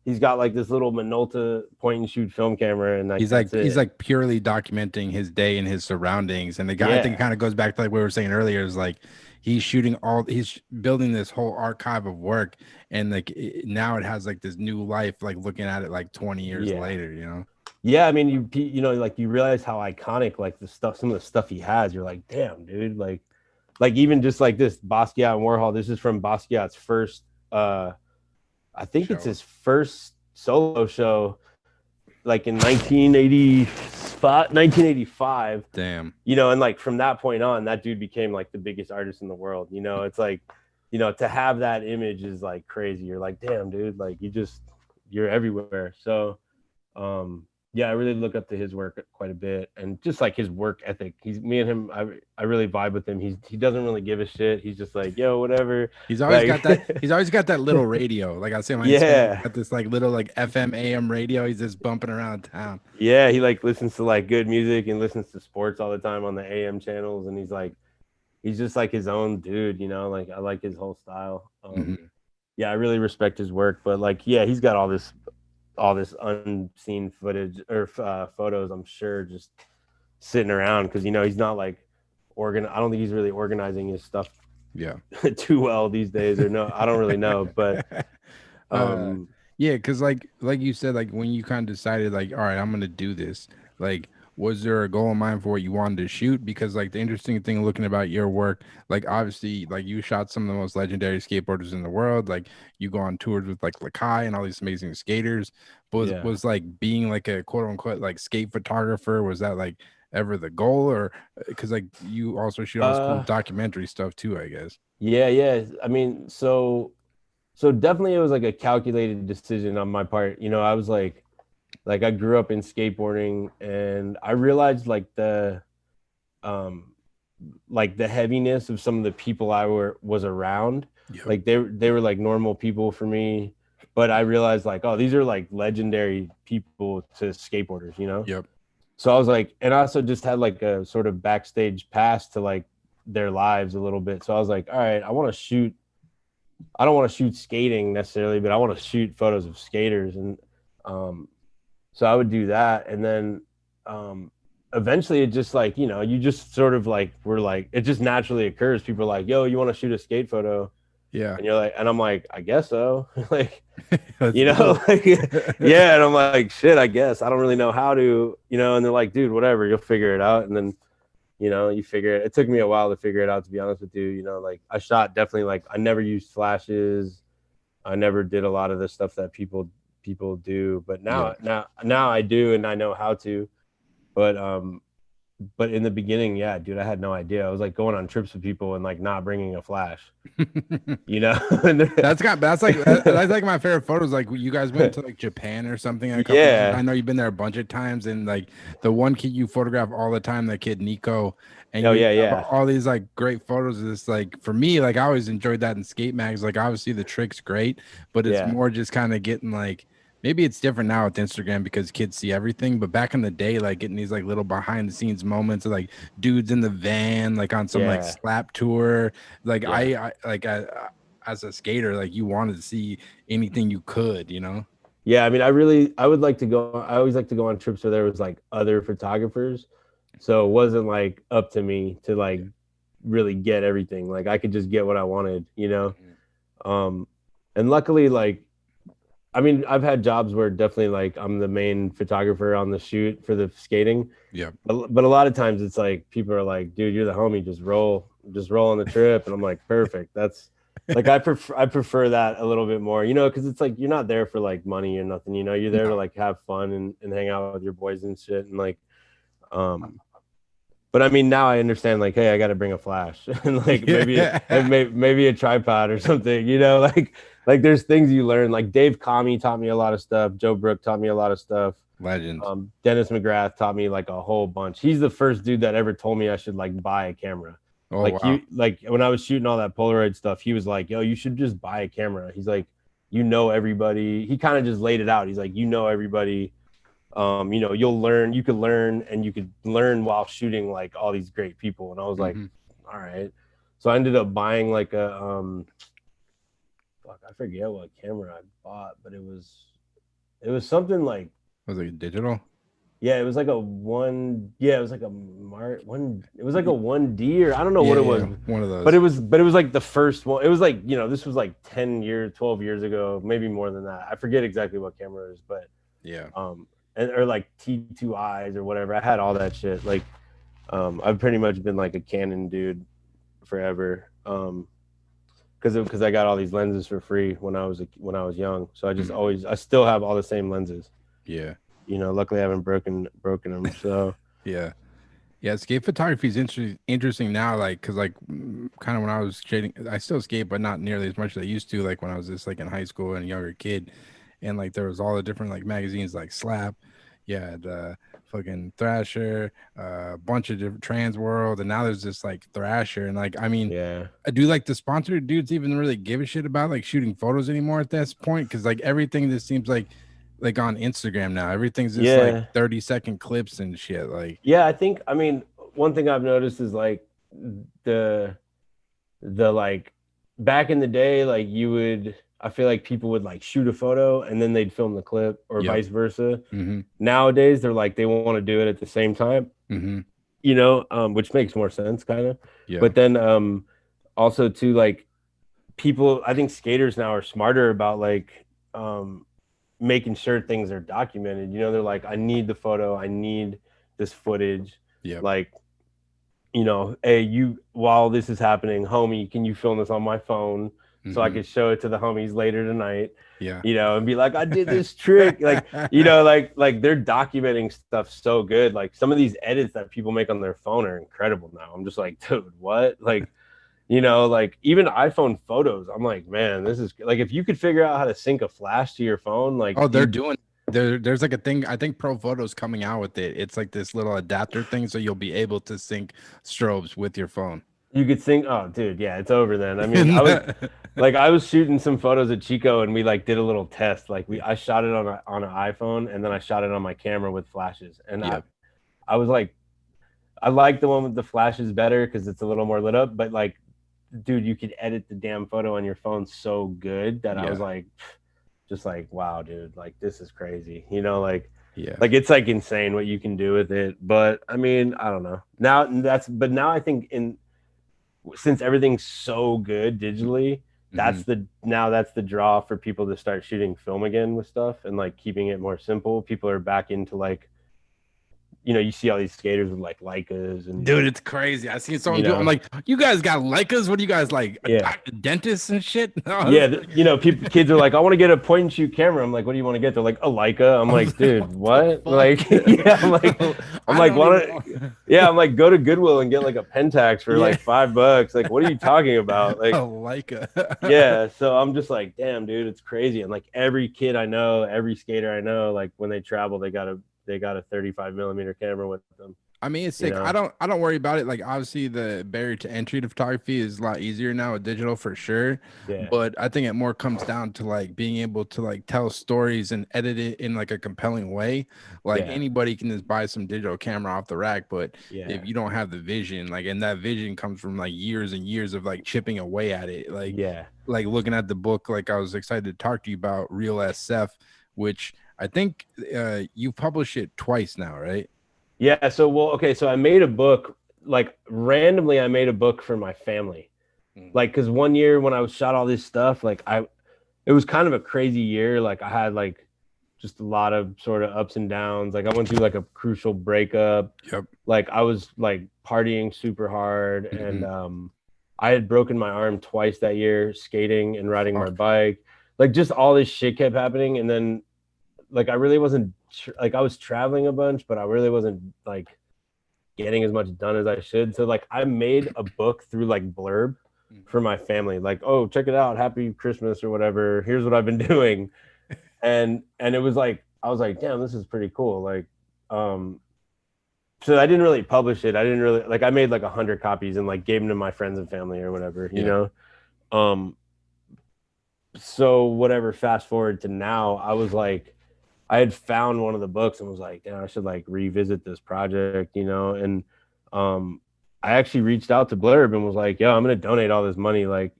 He's got like this little Minolta point and shoot film camera, and like he's like purely documenting his day and his surroundings. And the guy, I think, kind of goes back to like what we were saying earlier, is like he's building this whole archive of work, and like now it has like this new life, like looking at it like 20 years later, you know. Yeah, I mean, you know, like you realize how iconic like some of the stuff he has. You're like, damn, dude, like even just like this Basquiat and Warhol. This is from Basquiat's first I think it's his first solo show, like in 1985. Damn. You know, and like from that point on, that dude became like the biggest artist in the world. You know, it's like, you know, to have that image is like crazy. You're like, damn, dude, like you're everywhere. So, Yeah, I really look up to his work quite a bit, and just like his work ethic. He's me and him. I really vibe with him. He doesn't really give a shit. He's just like, yo, whatever. He's always Like, got that. He's always got that little radio. Like I say, my Instagram, he's yeah, got this like little like FM AM radio. He's just bumping around town. yeah. He like listens to like good music and listens to sports all the time on the AM channels, and he's just like his own dude. Like I like his whole style. Hmm. Yeah, I really respect his work, but like, yeah, he's got all this unseen footage or photos, I'm sure, just sitting around because he's not like I don't think he's really organizing his stuff Yeah. too well these days, or no, I don't really know, but uh, um, yeah, because like you said, like when you kind of decided, like, all right, I'm gonna do this. Like, was there a goal in mind for what you wanted to shoot? Because like the interesting thing looking about your work, like obviously, like you shot some of the most legendary skateboarders in the world. Like you go on tours with like Lakai and all these amazing skaters. But yeah, was like being like a quote unquote like skate photographer, was that like ever the goal? Or because like you also shoot all this cool uh, documentary stuff too, I guess. yeah, yeah. I mean, so definitely it was like a calculated decision on my part. I was like I grew up in skateboarding, and I realized um like the heaviness of some of the people was around. Yep. Like they were like normal people for me, but I realized like, oh, these are like legendary people to skateboarders. Yep. So I was like, and I also just had like a sort of backstage pass to like their lives a little bit. So I was like, all right, I don't want to shoot skating necessarily, but I want to shoot photos of skaters. And um so I would do that. And then eventually it just like, you just sort of like, we're like, it just naturally occurs. People are like, yo, you want to shoot a skate photo? Yeah. And you're like, and I'm like, I guess so. Like, Let's go. like, yeah. And I'm like, shit, I guess I don't really know how to, and they're like, dude, whatever, you'll figure it out. And then, you figure it took me a while to figure it out, to be honest with you. Like I shot definitely, like I never used flashes. I never did a lot of the stuff that people do, but Yeah. now I do, and I know how to. But but in the beginning, yeah, dude, I had no idea. I was like going on trips with people and like not bringing a flash, you know. That's like my favorite photos. Like you guys went to like Japan or something a couple times. I Yeah. know you've been there a bunch of times, and like the one kid you photograph all the time, that kid Nico, and Oh you yeah, have yeah, all these like great photos of this. Like for me, like I always enjoyed that in skate mags. Like obviously the trick's great, but it's yeah, more just kind of getting like maybe it's different now with Instagram because kids see everything. But back in the day, like getting these like little behind the scenes moments of like dudes in the van, like on some like yeah, slap tour. Like yeah. as a skater, like you wanted to see anything you could, you know? Yeah, I mean, I would like to go. I always like to go on trips where there was like other photographers, so it wasn't like up to me to like Yeah. really get everything. Like I could just get what I wanted. Mhm. Um, and luckily, like, I mean, I've had jobs where definitely like I'm the main photographer on the shoot for the skating, Yeah. but a lot of times it's like people are like, dude, you're the homie, just roll on the trip. And I'm like, perfect. That's like, I prefer that a little bit more, because it's like you're not there for like money or nothing. You're there to No. like have fun and hang out with your boys and shit. And like, um but I mean, now I understand, like, hey, I got to bring a flash and like Yeah. maybe a tripod or something, like there's things you learn. Like Dave Kami taught me a lot of stuff. Joe Brook taught me a lot of stuff. Legends. Dennis McGrath taught me like a whole bunch. He's the first dude that ever told me I should like buy a camera. Oh Like wow. when I was shooting all that Polaroid stuff, he was like, yo, you should just buy a camera. He's like, everybody. He kind of just laid it out. He's like, everybody. You could learn, and you could learn while shooting like all these great people. And I was like, Hmm. all right. So I ended up buying like a fuck, I forget what camera I bought, but it was something like, Was it digital? yeah, it was like a one, yeah, it was like a Mart one, it was like a 1D, or I don't know Yeah, what it was, yeah, one of but those. it was like the first one. It was like, this was like 10 years, 12 years ago, maybe more than that. I forget exactly what camera it is, but Yeah. or like T2Is or whatever. I had all that shit. Like I've pretty much been like a Canon dude forever. Because I got all these lenses for free when I was young. So I just Mhm. I still have all the same lenses. Yeah. Luckily I haven't broken them. So Yeah. Yeah, skate photography is interesting now, like, cause like kind of when I was skating, I still skate, but not nearly as much as I used to, like when I was just like in high school and a younger kid, and like there was all the different like magazines like Slap, Yeah, the fucking Thrasher, a bunch of different Trans World, and now there's this like Thrasher, and like I mean, Yeah. I do like the sponsored dudes even really give a shit about like shooting photos anymore at this point because like everything just seems like on Instagram now, everything's just like Yeah. 30-second clips and shit. Like, Yeah, I mean, one thing I've noticed is like the like back in the day, like I feel like people would like shoot a photo and then they'd film the clip or yep, vice versa. mm-hmm, Nowadays, they're like they want to do it at the same time, mm-hmm, which makes more sense, kind of. yeah, But then also too, like people, I think skaters now are smarter about like making sure things are documented. They're like, I need the photo, I need this footage, yep, like hey, while this is happening, homie, can you film this on my phone so I mm-hmm, could show it to the homies later tonight, yeah, and be like, I did this trick, like, like they're documenting stuff so good. Like some of these edits that people make on their phone are incredible now. I'm just like, dude, what? Like, like even iPhone photos, I'm like, man, this is like, if you could figure out how to sync a flash to your phone, like oh, they're doing there's like a thing. I think Pro Photo's coming out with it. It's like this little adapter thing, so you'll be able to sync strobes with your phone. you could think, oh, dude, yeah, it's over then. I mean, I was shooting some photos at Chico, and we like did a little test. Like I shot it on an iPhone, and then I shot it on my camera with flashes. And Yeah, I was like, I like the one with the flashes better because it's a little more lit up. But like, dude, you could edit the damn photo on your phone so good that I was yeah, like, just like, wow, dude, like this is crazy. yeah. Like it's like insane what you can do with it. But I mean, I don't know. Now I think since everything's so good digitally, Mm-hmm. that's the draw for people to start shooting film again with stuff and like keeping it more simple. People are back into like, you see all these skaters with like Leicas and Dude, it's crazy. I seen you someone do. I'm know, like, you guys got Leicas? What do you guys like? yeah. Dentists and shit? No, Yeah, people, kids are like, I want to get a point and shoot camera. I'm like, what do you want to get? They're like, a Leica. I'm I was like, like, dude, what the what? fuck? Like, yeah, I'm I like, don't why even don't? know. Yeah, I'm like, go to Goodwill and get like a Pentax for Yeah, like $5. Like, what are you talking about? a Like, Leica. yeah. So I'm just like, damn, dude, it's crazy. And like every kid I know, every skater I know, like when they travel, they got a 35 millimeter camera with them. I mean, it's You sick. I know? don't I don't worry about it. Like obviously the barrier to entry to photography is a lot easier now with digital for sure. Yeah, But I think it more comes down to like being able to like tell stories and edit it in like a compelling way. Like yeah, anybody can just buy some digital camera off the rack, but yeah, if you don't have the vision, like and that vision comes from like years and years of like chipping away at it. yeah. Like looking at the book, like I was excited to talk to you about Real SF, which I think you published it twice now, right? Yeah. So, well, okay. So I made a book, like randomly, I made a book for my family. Mm. Like, cause one year when I was shot all this stuff, like it was kind of a crazy year. Like I had like just a lot of sort of ups and downs. Like I went through like a crucial breakup. Yep. Like I was like partying super hard, and Hmm. I had broken my arm twice that year skating and riding my Fuck. bike. Like just all this shit kept happening, and then like I really wasn't like I was traveling a bunch, but I really wasn't like getting as much done as I should. So like I made a book through like Blurb Mhm. for my family, like, oh, check it out, happy Christmas or whatever. Here's what I've been doing. And it was like I was like, damn, this is pretty cool. Like, um, so I didn't really publish it. I didn't really like I made like 100 copies and like gave them to my friends and family or whatever, Yeah. Um, so whatever, fast forward to now, I was like, I had found one of the books and was like, damn, I should like revisit this project, and um I actually reached out to Blurb and was like, yo, I'm gonna donate all this money. Like,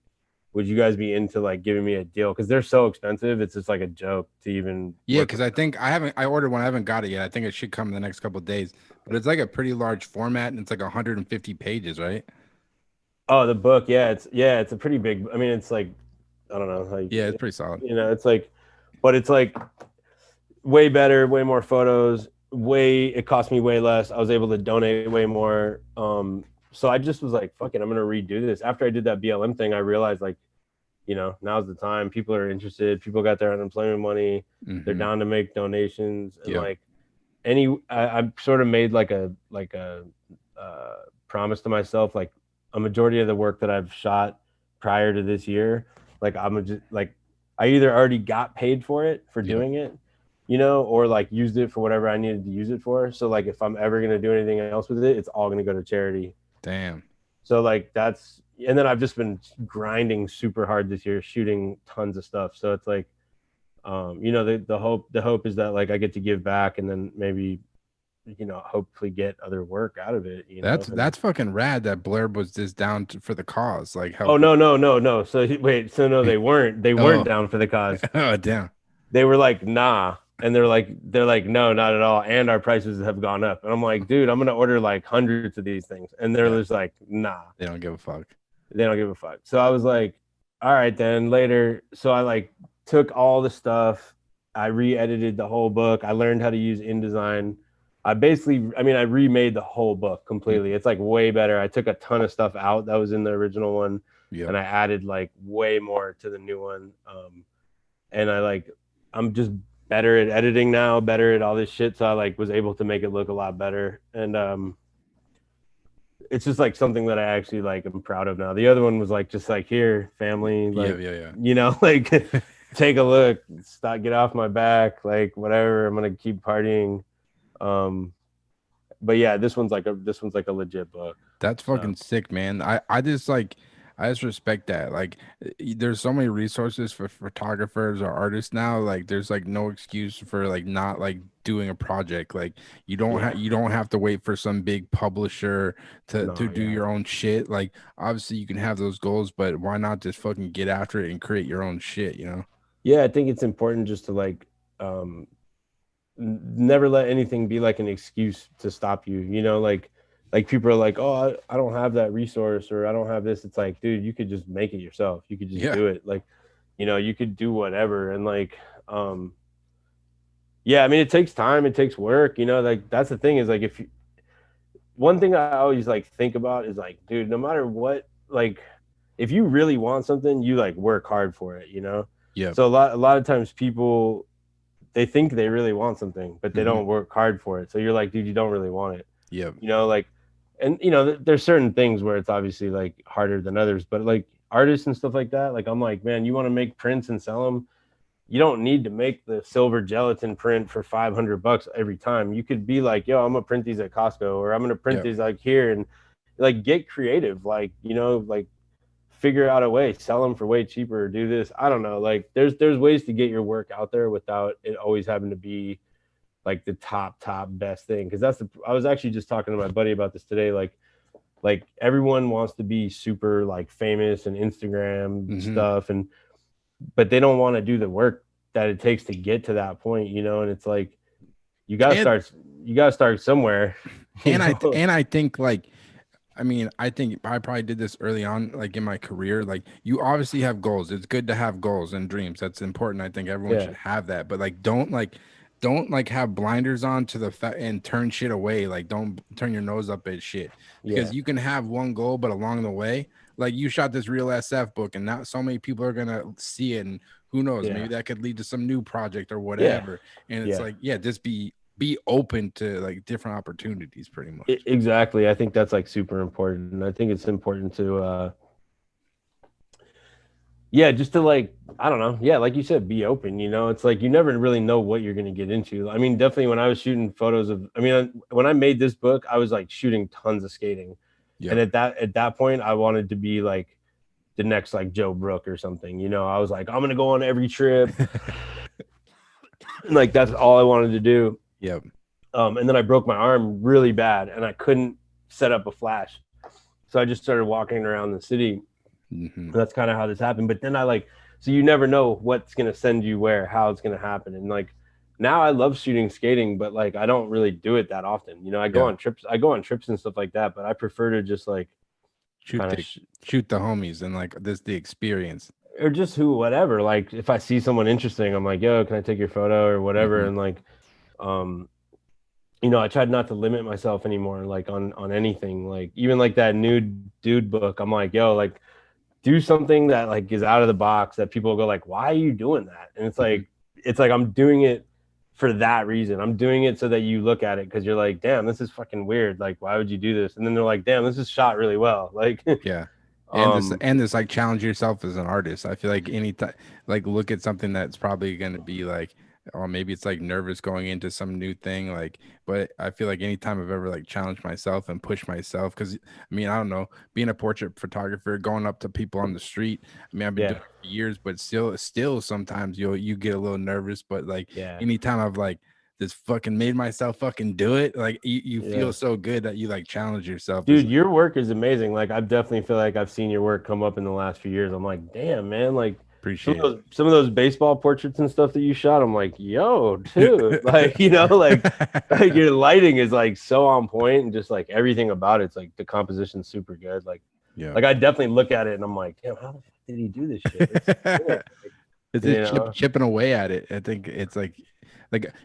would you guys be into like giving me a deal? Because they're so expensive, it's just like a joke to even Yeah, work because with I them. think I ordered one. I haven't got it yet. I think it should come in the next couple of days. But it's like a pretty large format and it's like 150 pages, right? Oh, the book, it's a pretty big. I mean, it's like, I don't know, like, Yeah, it's pretty solid. it's like, but it's like way better, way more photos, it cost me way less. I was able to donate way more. So I just was like, fuck it, I'm gonna redo this. After I did that BLM thing, I realized like, now's the time. People are interested. People got their unemployment money. They're Hmm. down to make donations, and Yeah. like I sort of made like a uh, promise to myself, like a majority of the work that I've shot prior to this year, like I'm just like I either already got paid for it for Yep. doing it, you know, or like used it for whatever I needed to use it for. So like if I'm ever going to do anything else with it, it's all going to go to charity. Damn. So like that's, and then I've just been grinding super hard this year, shooting tons of stuff. So it's like, you know, the hope is that like I get to give back and then maybe, you know, hopefully get other work out of it, you know. That's fucking rad that Blurb was just down for the cause, like Oh help. no. So wait, so no, they weren't Oh, down for the cause. oh, damn. They were like, nah. And they're like, no, not at all. And our prices have gone up. And I'm like, dude, I'm gonna order like hundreds of these things. And they're Yeah, just like, nah, they don't give a fuck. they don't give a fuck. So I was like, all right, then later. So I like took all the stuff, I re-edited the whole book. I learned how to use InDesign. I remade the whole book completely. It's like way better. I took a ton of stuff out that was in the original one, Yeah. and I added like way more to the new one. And I'm just better at editing now, better at all this shit. So I like was able to make it look a lot better. And it's just like something that I actually like am proud of now. The other one was like just like here, family, like Yeah. you know, like take a look, stop, get off my back, like whatever. I'm gonna keep partying. But yeah, this one's like a legit book. That's fucking sick, man. I just respect that. Like there's so many resources for photographers or artists now. Like there's like no excuse for like not like doing a project. Like you don't have to wait for some big publisher to do your own shit. Like obviously you can have those goals, but why not just fucking get after it and create your own shit, you know? Yeah, I think it's important just to like never let anything be like an excuse to stop you, you know, like people are like, oh, I don't have that resource or I don't have this. It's like, dude, you could just make it yourself. You could just do it. Like, you know, you could do whatever. And like, yeah, I mean, it takes time, it takes work, you know, like that's the thing is like, one thing I always like think about is like, dude, no matter what, like if you really want something, you like work hard for it, you know? Yeah. So a lot of times people, they think they really want something, but they don't work hard for it. So you're like, dude, you don't really want it. Yeah. You know, like, and you know, there's certain things where it's obviously like harder than others, but like artists and stuff like that, like I'm like, man, you want to make prints and sell them. You don't need to make the silver gelatin print for $500 every time. You could be like, yo, I'm gonna print these at Costco, or I'm gonna print these like here, and like get creative, like, you know, like figure out a way, sell them for way cheaper, or do this. I don't know. Like there's ways to get your work out there without it always having to be like the top best thing. Cause I was actually just talking to my buddy about this today. Like everyone wants to be super like famous and Instagram stuff. But they don't want to do the work that it takes to get to that point, you know? And it's like, you gotta start somewhere. And I think like, I mean, I think I probably did this early on, like in my career. Like, you obviously have goals. It's good to have goals and dreams. That's important. I think everyone should have that. But like, don't have blinders on to the fact and turn shit away. Like, don't turn your nose up at shit, because you can have one goal, but along the way, like you shot this real SF book, and not so many people are gonna see it, and who knows, maybe that could lead to some new project or whatever. And it's like, just be open to like different opportunities, pretty much. Exactly. I think that's like super important. And I think it's important to just to like, I don't know, like you said, be open, you know. It's like you never really know what you're going to get into. I mean, definitely when I was shooting photos of, when I made this book, I was like shooting tons of skating. And at that point I wanted to be like the next like Joe Brook or something, you know. I was like, I'm going to go on every trip. Like that's all I wanted to do. And then I broke my arm really bad and I couldn't set up a flash. So I just started walking around the city. That's kind of how this happened. But then so you never know what's going to send you where, how it's going to happen. And like, now I love shooting skating, but like, I don't really do it that often. You know, I go on trips and stuff like that, but I prefer to just like shoot the homies and like the experience. Or just whatever. Like if I see someone interesting, I'm like, yo, can I take your photo or whatever? And like, you know, I tried not to limit myself anymore, like on anything, like even like that nude dude book. I'm like, yo, like do something that like is out of the box that people go like, why are you doing that? And it's like, I'm doing it for that reason. I'm doing it so that you look at it because you're like, damn, this is fucking weird. Like, why would you do this? And then they're like, damn, this is shot really well. Like, and this like challenge yourself as an artist. I feel like any time, like look at something that's probably going to be like or maybe it's like nervous going into some new thing. Like, but I feel like anytime I've ever like challenged myself and pushed myself, because I mean, I don't know, being a portrait photographer, going up to people on the street. I mean, I've been doing Yeah. it for years, but still sometimes you get a little nervous. But like Yeah. anytime I've like just fucking made myself fucking do it, like you feel Yeah. so good that you like challenge yourself. It's Dude, like, your work is amazing. Like, I definitely feel like I've seen your work come up in the last few years. I'm like, damn, man. Like, appreciate it. some of those baseball portraits and stuff that you shot, I'm like, yo, dude. Like, like your lighting is like so on point, and just like everything about it's like the composition's super good. Yeah. Like I definitely look at it and I'm like, damn, how the fuck did he do this shit? It's sick. It's You just know? chipping away at it. I think it's like,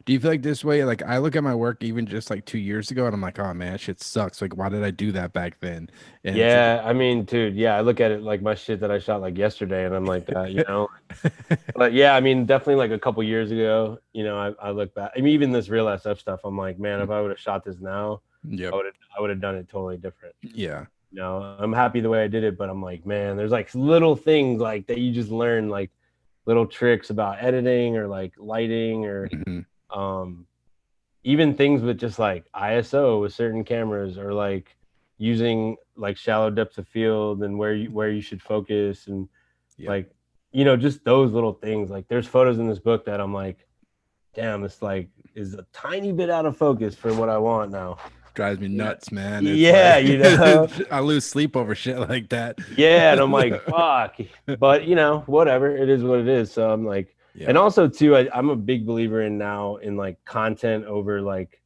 do you feel like this way? Like, I look at my work even just like 2 years ago, and I'm like, oh man, that shit sucks. Like, why did I do that back then? And it's Yeah, I mean, dude, yeah, I look at it like my shit that I shot like yesterday, and I'm like, like, but yeah, I mean, definitely like a couple years ago, I look back. I mean, even this real SF stuff, I'm like, man, if I would have shot this now, yep, I would have done it totally different. yeah, I'm happy the way I did it, but I'm like, man, there's like little things like that you just learn, like little tricks about editing or like lighting or mhm, um even things with just like ISO with certain cameras, or like using like shallow depths of field and where you should focus, and yep. like just those little things. Like there's photos in this book that I'm like, damn, this like is a tiny bit out of focus for what I want now. Drives me nuts, man. It's Yeah, like I lose sleep over shit like that. yeah, and I'm like, fuck. But whatever. It is what it is. So I'm like, Yeah, and also too, I'm a big believer in now in like content over like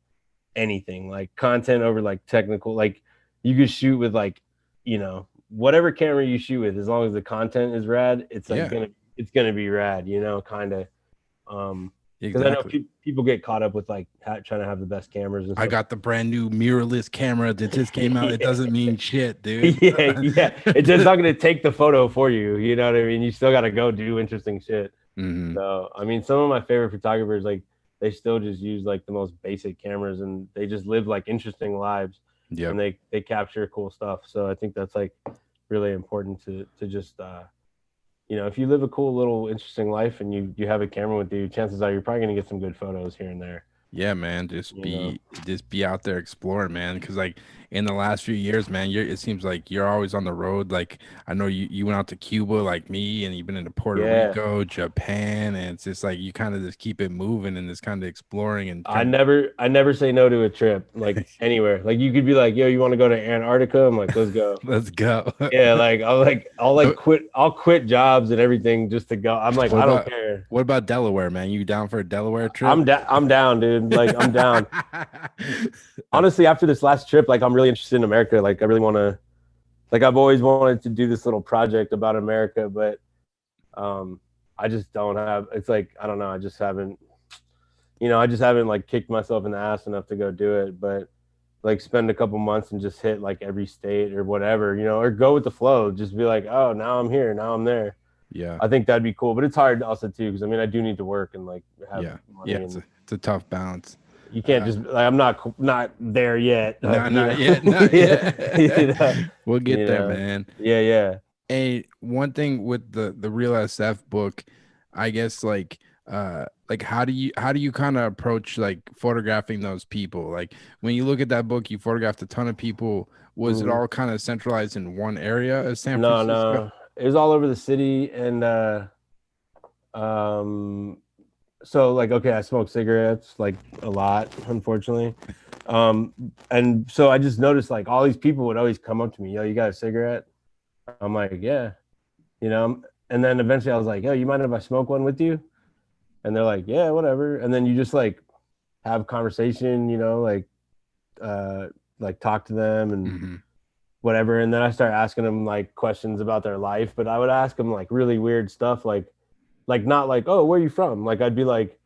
anything, like content over like technical. Like you could shoot with like, whatever camera you shoot with, as long as the content is rad, it's like yeah, it's gonna be rad, kind of. Because I know exactly. people get caught up with like trying to have the best cameras and I stuff. got the brand new mirrorless camera that just came out. It Yeah. doesn't mean shit, dude. Yeah. It's just not gonna take the photo for you. You know what I mean? You still gotta go do interesting shit. Hmm. So I mean, some of my favorite photographers, like they still just use like the most basic cameras, and they just live like interesting lives, Yep. and they capture cool stuff. So I think that's like really important to just if you live a cool little interesting life and you have a camera with you, chances are you're probably gonna get some good photos here and there. Yeah, man, just You know? be out there exploring, man. Because like in the last few years, man, it seems like you're always on the road. Like I know you went out to Cuba like me, and you've been into Puerto Yeah. Rico, Japan, and it's just like you kind of just keep it moving and just kind of exploring and I trying. never say no to a trip, like anywhere. Like you could be like, yo, you want to go to Antarctica? I'm like, let's go. Let's go. Yeah, like I'll quit jobs and everything just to go. I'm like, What I don't about care. what about Delaware, man? You down for a Delaware trip? I'm down, dude. Like I'm down. Honestly, after this last trip, like I'm really interested in America. Like I really want to. Like I've always wanted to do this little project about America, but I just don't have. It's like I don't know. I just haven't. I just haven't like kicked myself in the ass enough to go do it. But like spend a couple months and just hit like every state or whatever, or go with the flow. Just be like, oh, now I'm here, now I'm there. Yeah, I think that'd be cool, but it's hard also too because I mean I do need to work and like have yeah, money, yeah. and It's a tough balance. you can't just like I'm not there yet. No, not yet, not Yeah, yet. We'll get there, man. yeah, yeah. One thing with the real SF book, I guess like how do you kind of approach like photographing those people? Like when you look at that book, you photographed a ton of people. Was it Mhm. all kind of centralized in one area of San No, Francisco? no, it was all over the city, and um, so like okay, I smoke cigarettes like a lot, unfortunately, and so I just noticed like all these people would always come up to me, yo, you got a cigarette? I'm like, yeah, and then eventually I was like, yo, you mind if I smoke one with you? And they're like, yeah, whatever. And then you just like have conversation, like talk to them and Hmm. whatever. And then I start asking them like questions about their life, but I would ask them like really weird stuff, like not like, oh, where are you from? Like I'd be like,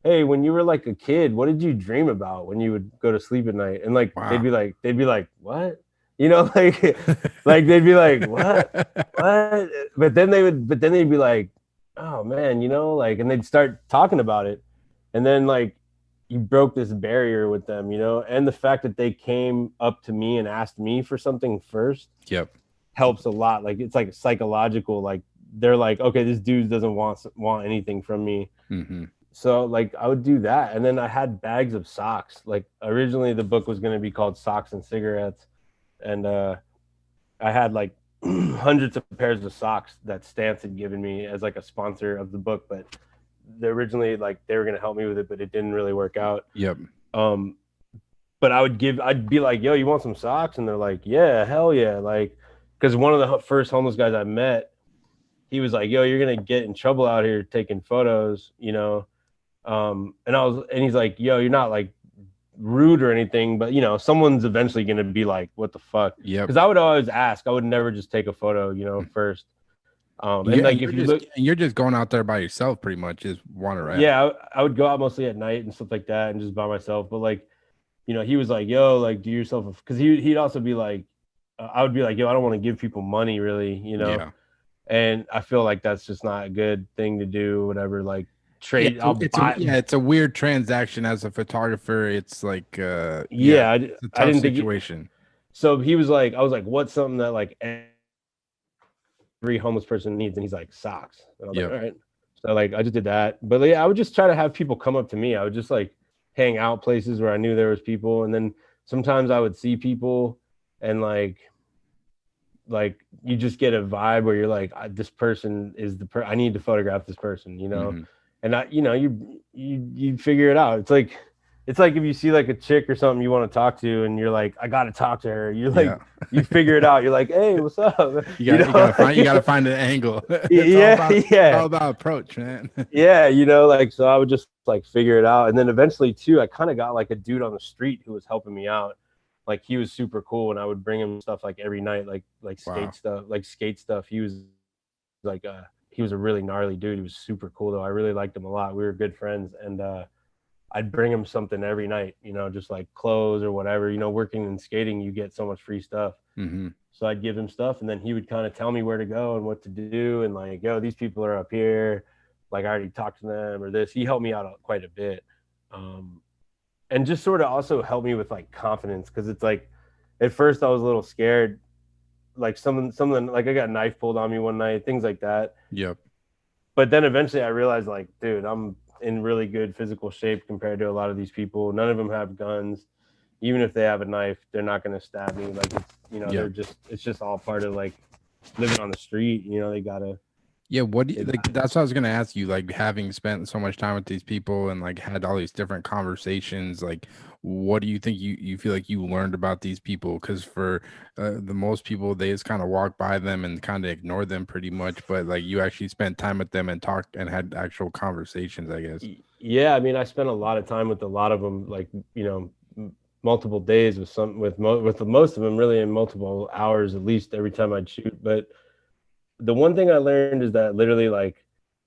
hey, when you were like a kid, what did you dream about when you would go to sleep at night? And like Wow. they'd be like, what? Like like they'd be like, what? But then they'd be like, oh man, like, and they'd start talking about it, and then like you broke this barrier with them, and the fact that they came up to me and asked me for something first Yep. helps a lot. Like it's like psychological. Like they're like, okay, this dude doesn't want anything from me. Hmm. So like I would do that, and then I had bags of socks. Like originally the book was going to be called Socks and Cigarettes, and I had like hundreds of pairs of socks that Stance had given me as like a sponsor of the book, but they originally like they were going to help me with it, but it didn't really work out. Yep. Um, but I'd be like, yo, you want some socks? And they're like, yeah, hell yeah. Like, because one of the first homeless guys I met, he was like, yo, you're going to get in trouble out here taking photos, you know? And he's like, yo, you're not like rude or anything, but you know, someone's eventually going to be like, what the fuck? Yep. Because I would always ask, I would never just take a photo, you know, first. And like, if you look, you're just going out there by yourself, pretty much, just wander around. yeah, I would go out mostly at night and stuff like that and just by myself. But like, you know, he was like, yo, like, do yourself, because he'd also be like, I would be like, yo, I don't want to give people money, really, you know. Yeah. And I feel like that's just not a good thing to do. Whatever, like trade. It's a weird transaction as a photographer. It's like I it's a tough didn't think situation. so he was like, I was like, what's something that like every homeless person needs? And he's like, socks. And I was like, all right. So like I just did that. But yeah, I would just try to have people come up to me. I would just like hang out places where I knew there was people, and then sometimes I would see people and like you just get a vibe where you're like, this person is I need to photograph this person, you know. Mm-hmm. And I, you know, you figure it out. It's like if you see like a chick or something you want to talk to and you're like, I gotta talk to her, you're like, you figure it out. You're like, hey, what's up? You gotta find an angle. It's all about approach, man. Yeah, you know, like, so I would just like figure it out. And then eventually too, I kind of got like a dude on the street who was helping me out. Like he was super cool, and I would bring him stuff like every night, like skate stuff. He was like he was a really gnarly dude. He was super cool though. I really liked him a lot. We were good friends, and I'd bring him something every night, you know, just like clothes or whatever. You know, working and skating, you get so much free stuff. Mm-hmm. So I'd give him stuff, and then he would kind of tell me where to go and what to do, and like, yo, these people are up here. Like I already talked to them or this. He helped me out quite a bit. And just sort of also helped me with like confidence, because it's like at first I was a little scared, like something like I got a knife pulled on me one night, things like that. Yep. But then eventually I realized, like, dude, I'm in really good physical shape compared to a lot of these people. None of them have guns. Even if they have a knife, they're not going to stab me. Like, it's, you know, it's just all part of like living on the street. You know, they gotta. Yeah, what do you, like? That's what I was gonna ask you. Like, having spent so much time with these people and like had all these different conversations, like, what do you think you feel like you learned about these people? Because for the most people, they just kind of walk by them and kind of ignore them pretty much. But like, you actually spent time with them and talked and had actual conversations, I guess. Yeah, I mean, I spent a lot of time with a lot of them, like, you know, multiple days with most of them, really, in multiple hours at least every time I'd shoot. But the one thing I learned is that literally, like,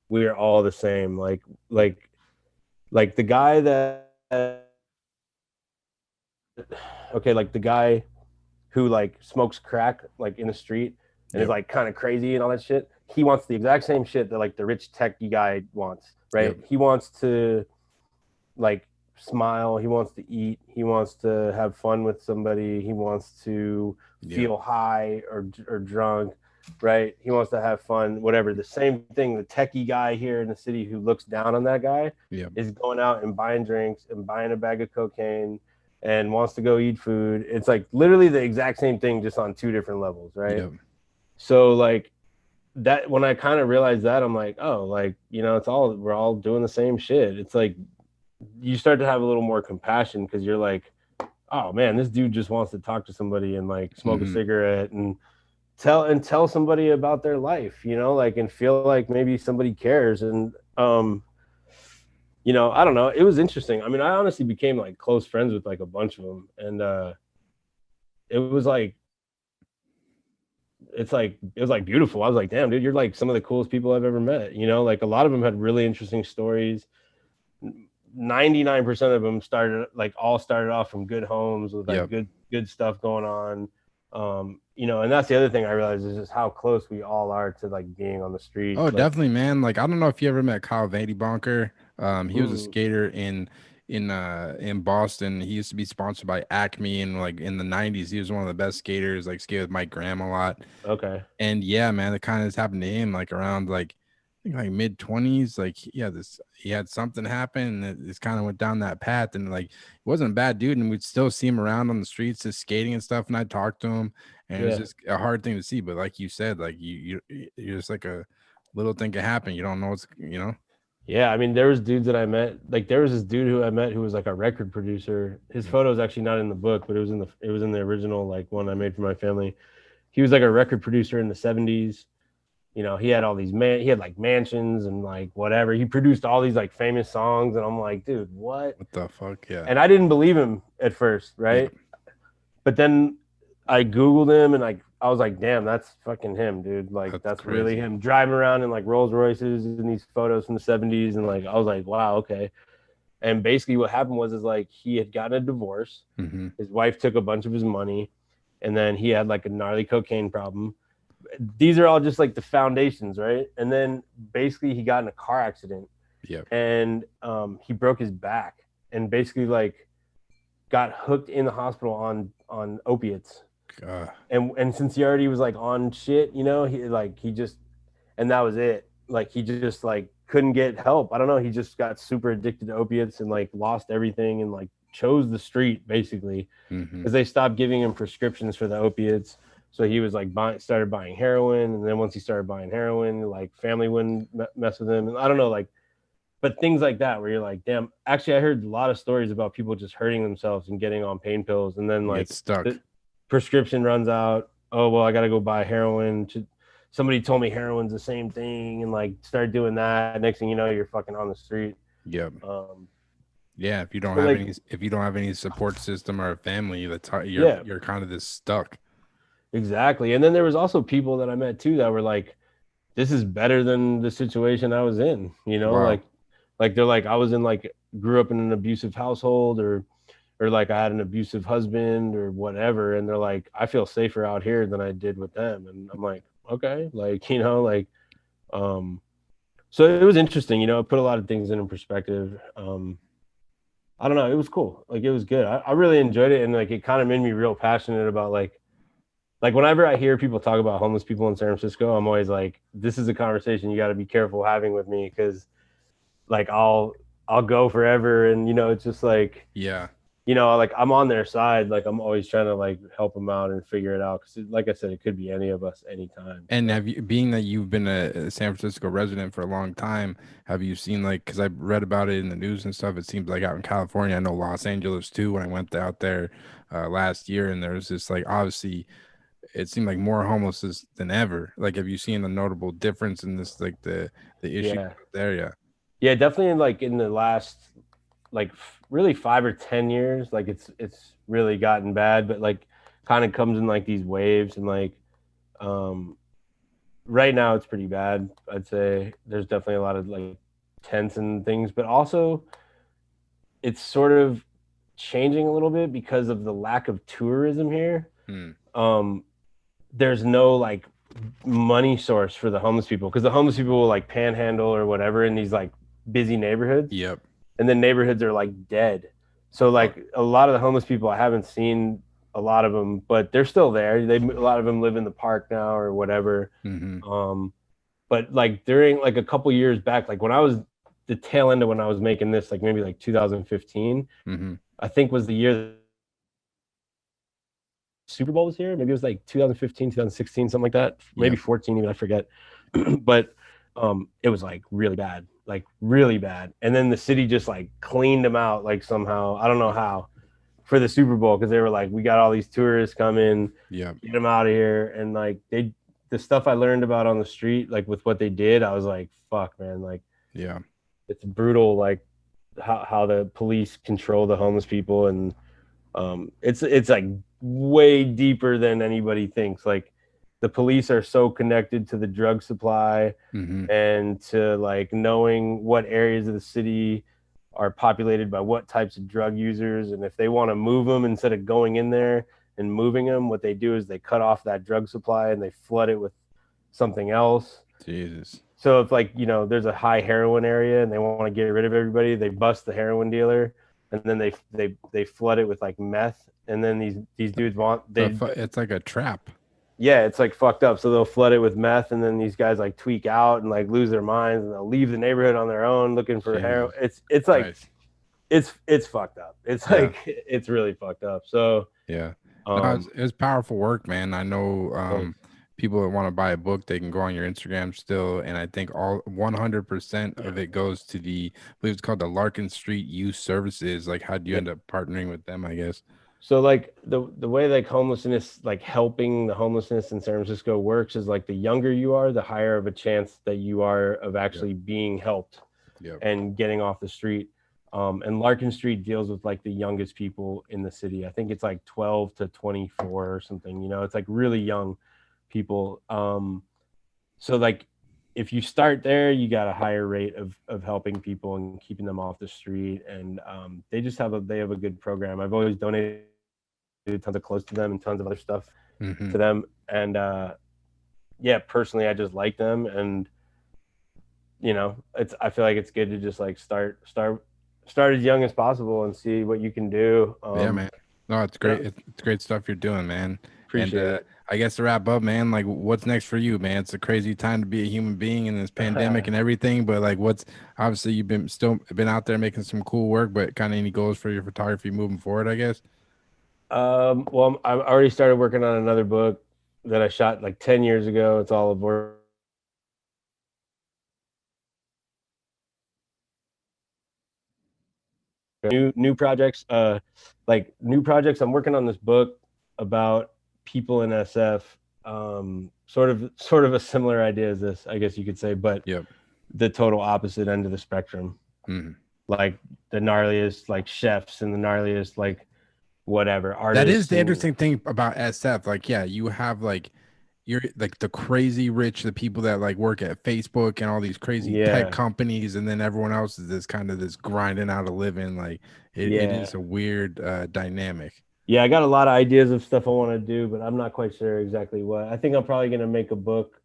we are all the same. Like the guy that, okay, like the guy who like smokes crack like in the street and is like kind of crazy and all that shit. He wants the exact same shit that like the rich techie guy wants, right? He wants to like smile. He wants to eat. He wants to have fun with somebody. He wants to feel high or drunk. Right, he wants to have fun, whatever. The same thing, the techie guy here in the city who looks down on that guy is going out and buying drinks and buying a bag of cocaine and wants to go eat food. It's like literally the exact same thing, just on two different levels, right? So like that, when I kind of realized that, I'm like, oh, like, you know, we're all doing the same shit. It's like you start to have a little more compassion, because you're like, oh man, this dude just wants to talk to somebody and like smoke a cigarette and tell somebody about their life, you know, like, and feel like maybe somebody cares. And you know, I don't know, it was interesting. I mean, I honestly became like close friends with like a bunch of them, and it was like it was like beautiful. I was like, damn, dude, you're like some of the coolest people I've ever met, you know. Like a lot of them had really interesting stories. 99% of them all started off from good homes with like good stuff going on. You know, and that's the other thing I realized is just how close we all are to like being on the street. Oh, like, definitely, man. Like, I don't know if you ever met Kyle Vandy Bonker. He was a skater in Boston. He used to be sponsored by Acme, and like in the 90s, he was one of the best skaters. Like, skated with Mike Graham a lot. Okay. And yeah, man, it kind of just happened to him like around like think like mid-20s. Like he had something happen, and it kind of went down that path. And like, it wasn't a bad dude, and we'd still see him around on the streets, just skating and stuff. And I'd talk to him, and it was Yeah. just a hard thing to see. But like you said, like you're just like a little thing can happen. You don't know what's, Yeah, I mean, there was dudes that I met. Like, there was this dude who I met who was like a record producer. His photo is actually not in the book, but it was in the original like one I made for my family. He was like a record producer in the 70s. He had all these he had like mansions and like whatever. He produced all these like famous songs, and I'm like, dude, what? What the fuck? Yeah. And I didn't believe him at first, right? Yeah. But then I Googled him, and like I was like, damn, that's fucking him, dude. Like that's really crazy. him driving around in like Rolls Royces in these photos from the 70s. And like I was like, wow, okay. And basically what happened was like he had gotten a divorce. Mm-hmm. His wife took a bunch of his money, and then he had like a gnarly cocaine problem. These are all just like the foundations, right? And then basically he got in a car accident. Yeah. And he broke his back and basically like got hooked in the hospital on opiates. And since he already was like on shit, he just, and that was it. Like he just like couldn't get help. I don't know. He just got super addicted to opiates and like lost everything and like chose the street basically because they stopped giving him prescriptions for the opiates. So he was like started buying heroin, and then once he started buying heroin, like family wouldn't mess with him, and I don't know, like, but things like that where you're like, damn. Actually, I heard a lot of stories about people just hurting themselves and getting on pain pills, and then like stuck. The prescription runs out. Oh well, I gotta go buy heroin. Somebody told me heroin's the same thing, and like start doing that. Next thing you know, you're fucking on the street. Yep. Yeah, if you don't have any support system or a family, that's how you're kind of just stuck. Exactly. And then there was also people that I met too that were like, this is better than the situation I was in, Wow. like they're like, I was in like, grew up in an abusive household or like I had an abusive husband or whatever. And they're like, I feel safer out here than I did with them. And I'm like, okay, like, so it was interesting, it put a lot of things in perspective. I don't know. It was cool. Like, it was good. I really enjoyed it. And like, it kind of made me real passionate about like whenever I hear people talk about homeless people in San Francisco, I'm always like, this is a conversation you got to be careful having with me because like I'll go forever. And, it's just like, yeah, like I'm on their side. Like I'm always trying to like help them out and figure it out. Cause like I said, it could be any of us anytime. And have you, being that you've been a San Francisco resident for a long time, have you seen like, because I've read about it in the news and stuff, it seems like out in California, I know Los Angeles too, when I went out there last year, and there's this like, obviously, it seemed like more homeless than ever. Like, have you seen a notable difference in this, like the issue there? Yeah, definitely. Like in the last, like really 5 or 10 years, like it's really gotten bad, but like kind of comes in like these waves. And like, right now it's pretty bad. I'd say there's definitely a lot of like tents and things, but also it's sort of changing a little bit because of the lack of tourism here. There's no like money source for the homeless people because the homeless people will like panhandle or whatever in these like busy neighborhoods. Yep. And then neighborhoods are like dead. So like a lot of the homeless people, I haven't seen a lot of them, but they're still there. A lot of them live in the park now or whatever. But like during like a couple years back, like when I was the tail end of when I was making this, like maybe like 2015, I think was the year Super Bowl was here. Maybe it was like 2015, 2016, something like that. Maybe 14 even, I forget. But it was like really bad. And then the city just like cleaned them out like somehow. I don't know how for the Super Bowl because they were like, we got all these tourists coming. Get them out of here. And like the stuff I learned about on the street, like with what they did, I was like, fuck, man. Like, it's brutal. Like how the police control the homeless people. And it's like way deeper than anybody thinks. Like the police are so connected to the drug supply and to like knowing what areas of the city are populated by what types of drug users. And if they want to move them instead of going in there and moving them, what they do is they cut off that drug supply and they flood it with something else. Jesus. So if like, there's a high heroin area and they want to get rid of everybody, they bust the heroin dealer and then they flood it with like meth. And then these dudes it's like a trap. yeah, it's like fucked up. So they'll flood it with meth, and then these guys like tweak out and like lose their minds, and they'll leave the neighborhood on their own looking for heroin. Jesus It's like Christ. it's fucked up. It's Yeah. like it's really fucked up. So Yeah. No, um, it's powerful work, man. I know thanks. people that want to buy a book, they can go on your Instagram still, and I think all 100% of it goes to I believe it's called the Larkin Street Youth Services. Like, how do you Yeah. end up partnering with them, I guess? So like the way like homelessness, like helping the homelessness in San Francisco works is like the younger you are, the higher of a chance that you are of Yep. actually being helped Yep. and getting off the street. And Larkin Street deals with like the youngest people in the city. I think it's like 12 to 24 or something. You know, it's like really young people. So like if you start there, you got a higher rate of helping people and keeping them off the street. And they just have a good program. I've always donated tons of clothes to them and tons of other stuff Mm-hmm. to them. And yeah, personally, I just like them. And I feel like it's good to just like start as young as possible and see what you can do. Yeah, man. No, it's Yeah, great. It's great stuff you're doing, man. And appreciate it. I guess to wrap up, man, like what's next for you, man? It's a crazy time to be a human being in this pandemic and everything, but like what's obviously you've been out there making some cool work, but kind of any goals for your photography moving forward, I guess. Well, I already started working on another book that I shot like 10 years ago. It's all aboard. New projects, new projects. I'm working on this book about people in SF. Sort of a similar idea as this, I guess you could say, but Yep. the total opposite end of the spectrum. Mm-hmm. Like the gnarliest like chefs and the gnarliest like whatever That artists. is the interesting thing about SF. Like, yeah, you have like you're like the crazy rich, the people that like work at Facebook and all these crazy tech Yeah, companies, and then everyone else is this kind of this grinding out a living. Like it yeah, is a weird dynamic. yeah. I got a lot of ideas of stuff I want to do, but I'm not quite sure exactly what. I think I'm probably gonna make a book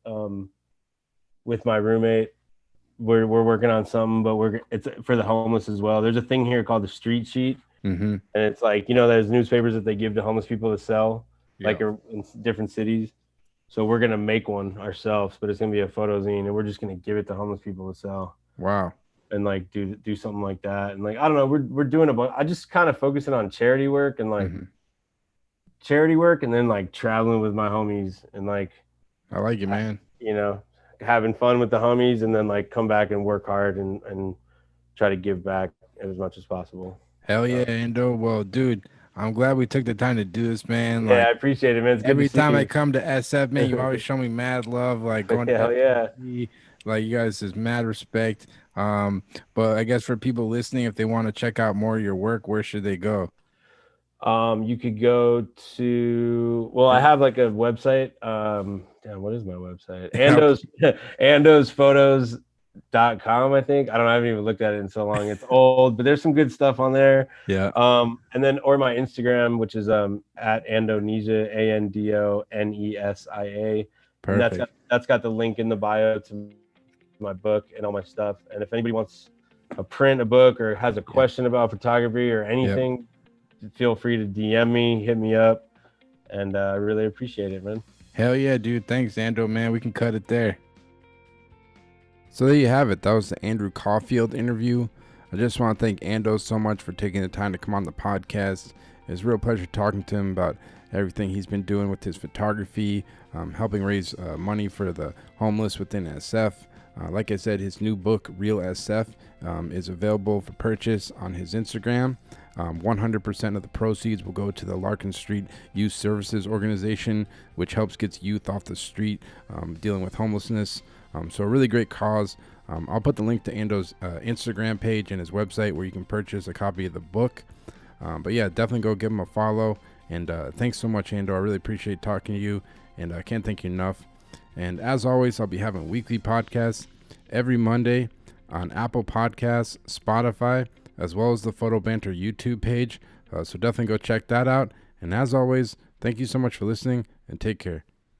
with my roommate. We're working on something, but it's for the homeless as well. There's a thing here called the street sheet, Mm-hmm. and it's like there's newspapers that they give to homeless people to sell, like Yeah. in different cities. So we're gonna make one ourselves, but it's gonna be a photo zine, and we're just gonna give it to homeless people to sell, Wow. and like do something like that. And like I don't know, we're doing a bunch. I just kind of focusing on charity work and like Mm-hmm. charity work, and then like traveling with my homies and like I like it, man. you know having fun with the homies, and then like come back and work hard and try to give back as much as possible. Hell yeah, So, Ando. Well, dude, I'm glad we took the time to do this, man. yeah, I Like appreciate it, man. It's good to every see time I you. come to SF, man, you always show me mad love. Like going to Hell yeah. FTC, like you guys is mad respect. But I guess for people listening, if they want to check out more of your work, where should they go? You could go to, well, I have like a website. Damn, what is my website? AndosPhotos.com, I think. I don't know, I haven't even looked at it in so long. It's old, but there's some good stuff on there. Yeah. And then or my Instagram, which is at Andonesia, ANDONESIA. And Perfect. that's got the link in the bio to my book and all my stuff. And if anybody wants a book, or has a question about photography or anything, feel free to DM me, hit me up, and I really appreciate it, man. Hell yeah, dude. Thanks, Ando, man. We can cut it there. So there you have it. That was the Andrew Caulfield interview. I just want to thank Ando so much for taking the time to come on the podcast. It was a real pleasure talking to him about everything he's been doing with his photography, helping raise money for the homeless within SF. Like I said, his new book, Real SF, is available for purchase on his Instagram. 100% of the proceeds will go to the Larkin Street Youth Services organization, which helps get youth off the street dealing with homelessness. So a really great cause. I'll put the link to Ando's Instagram page and his website where you can purchase a copy of the book. But yeah, definitely go give him a follow. And thanks so much, Ando. I really appreciate talking to you, and I can't thank you enough. And as always, I'll be having weekly podcasts every Monday on Apple Podcasts, Spotify, as well as the Photo Banter YouTube page. So definitely go check that out. And as always, thank you so much for listening, and take care.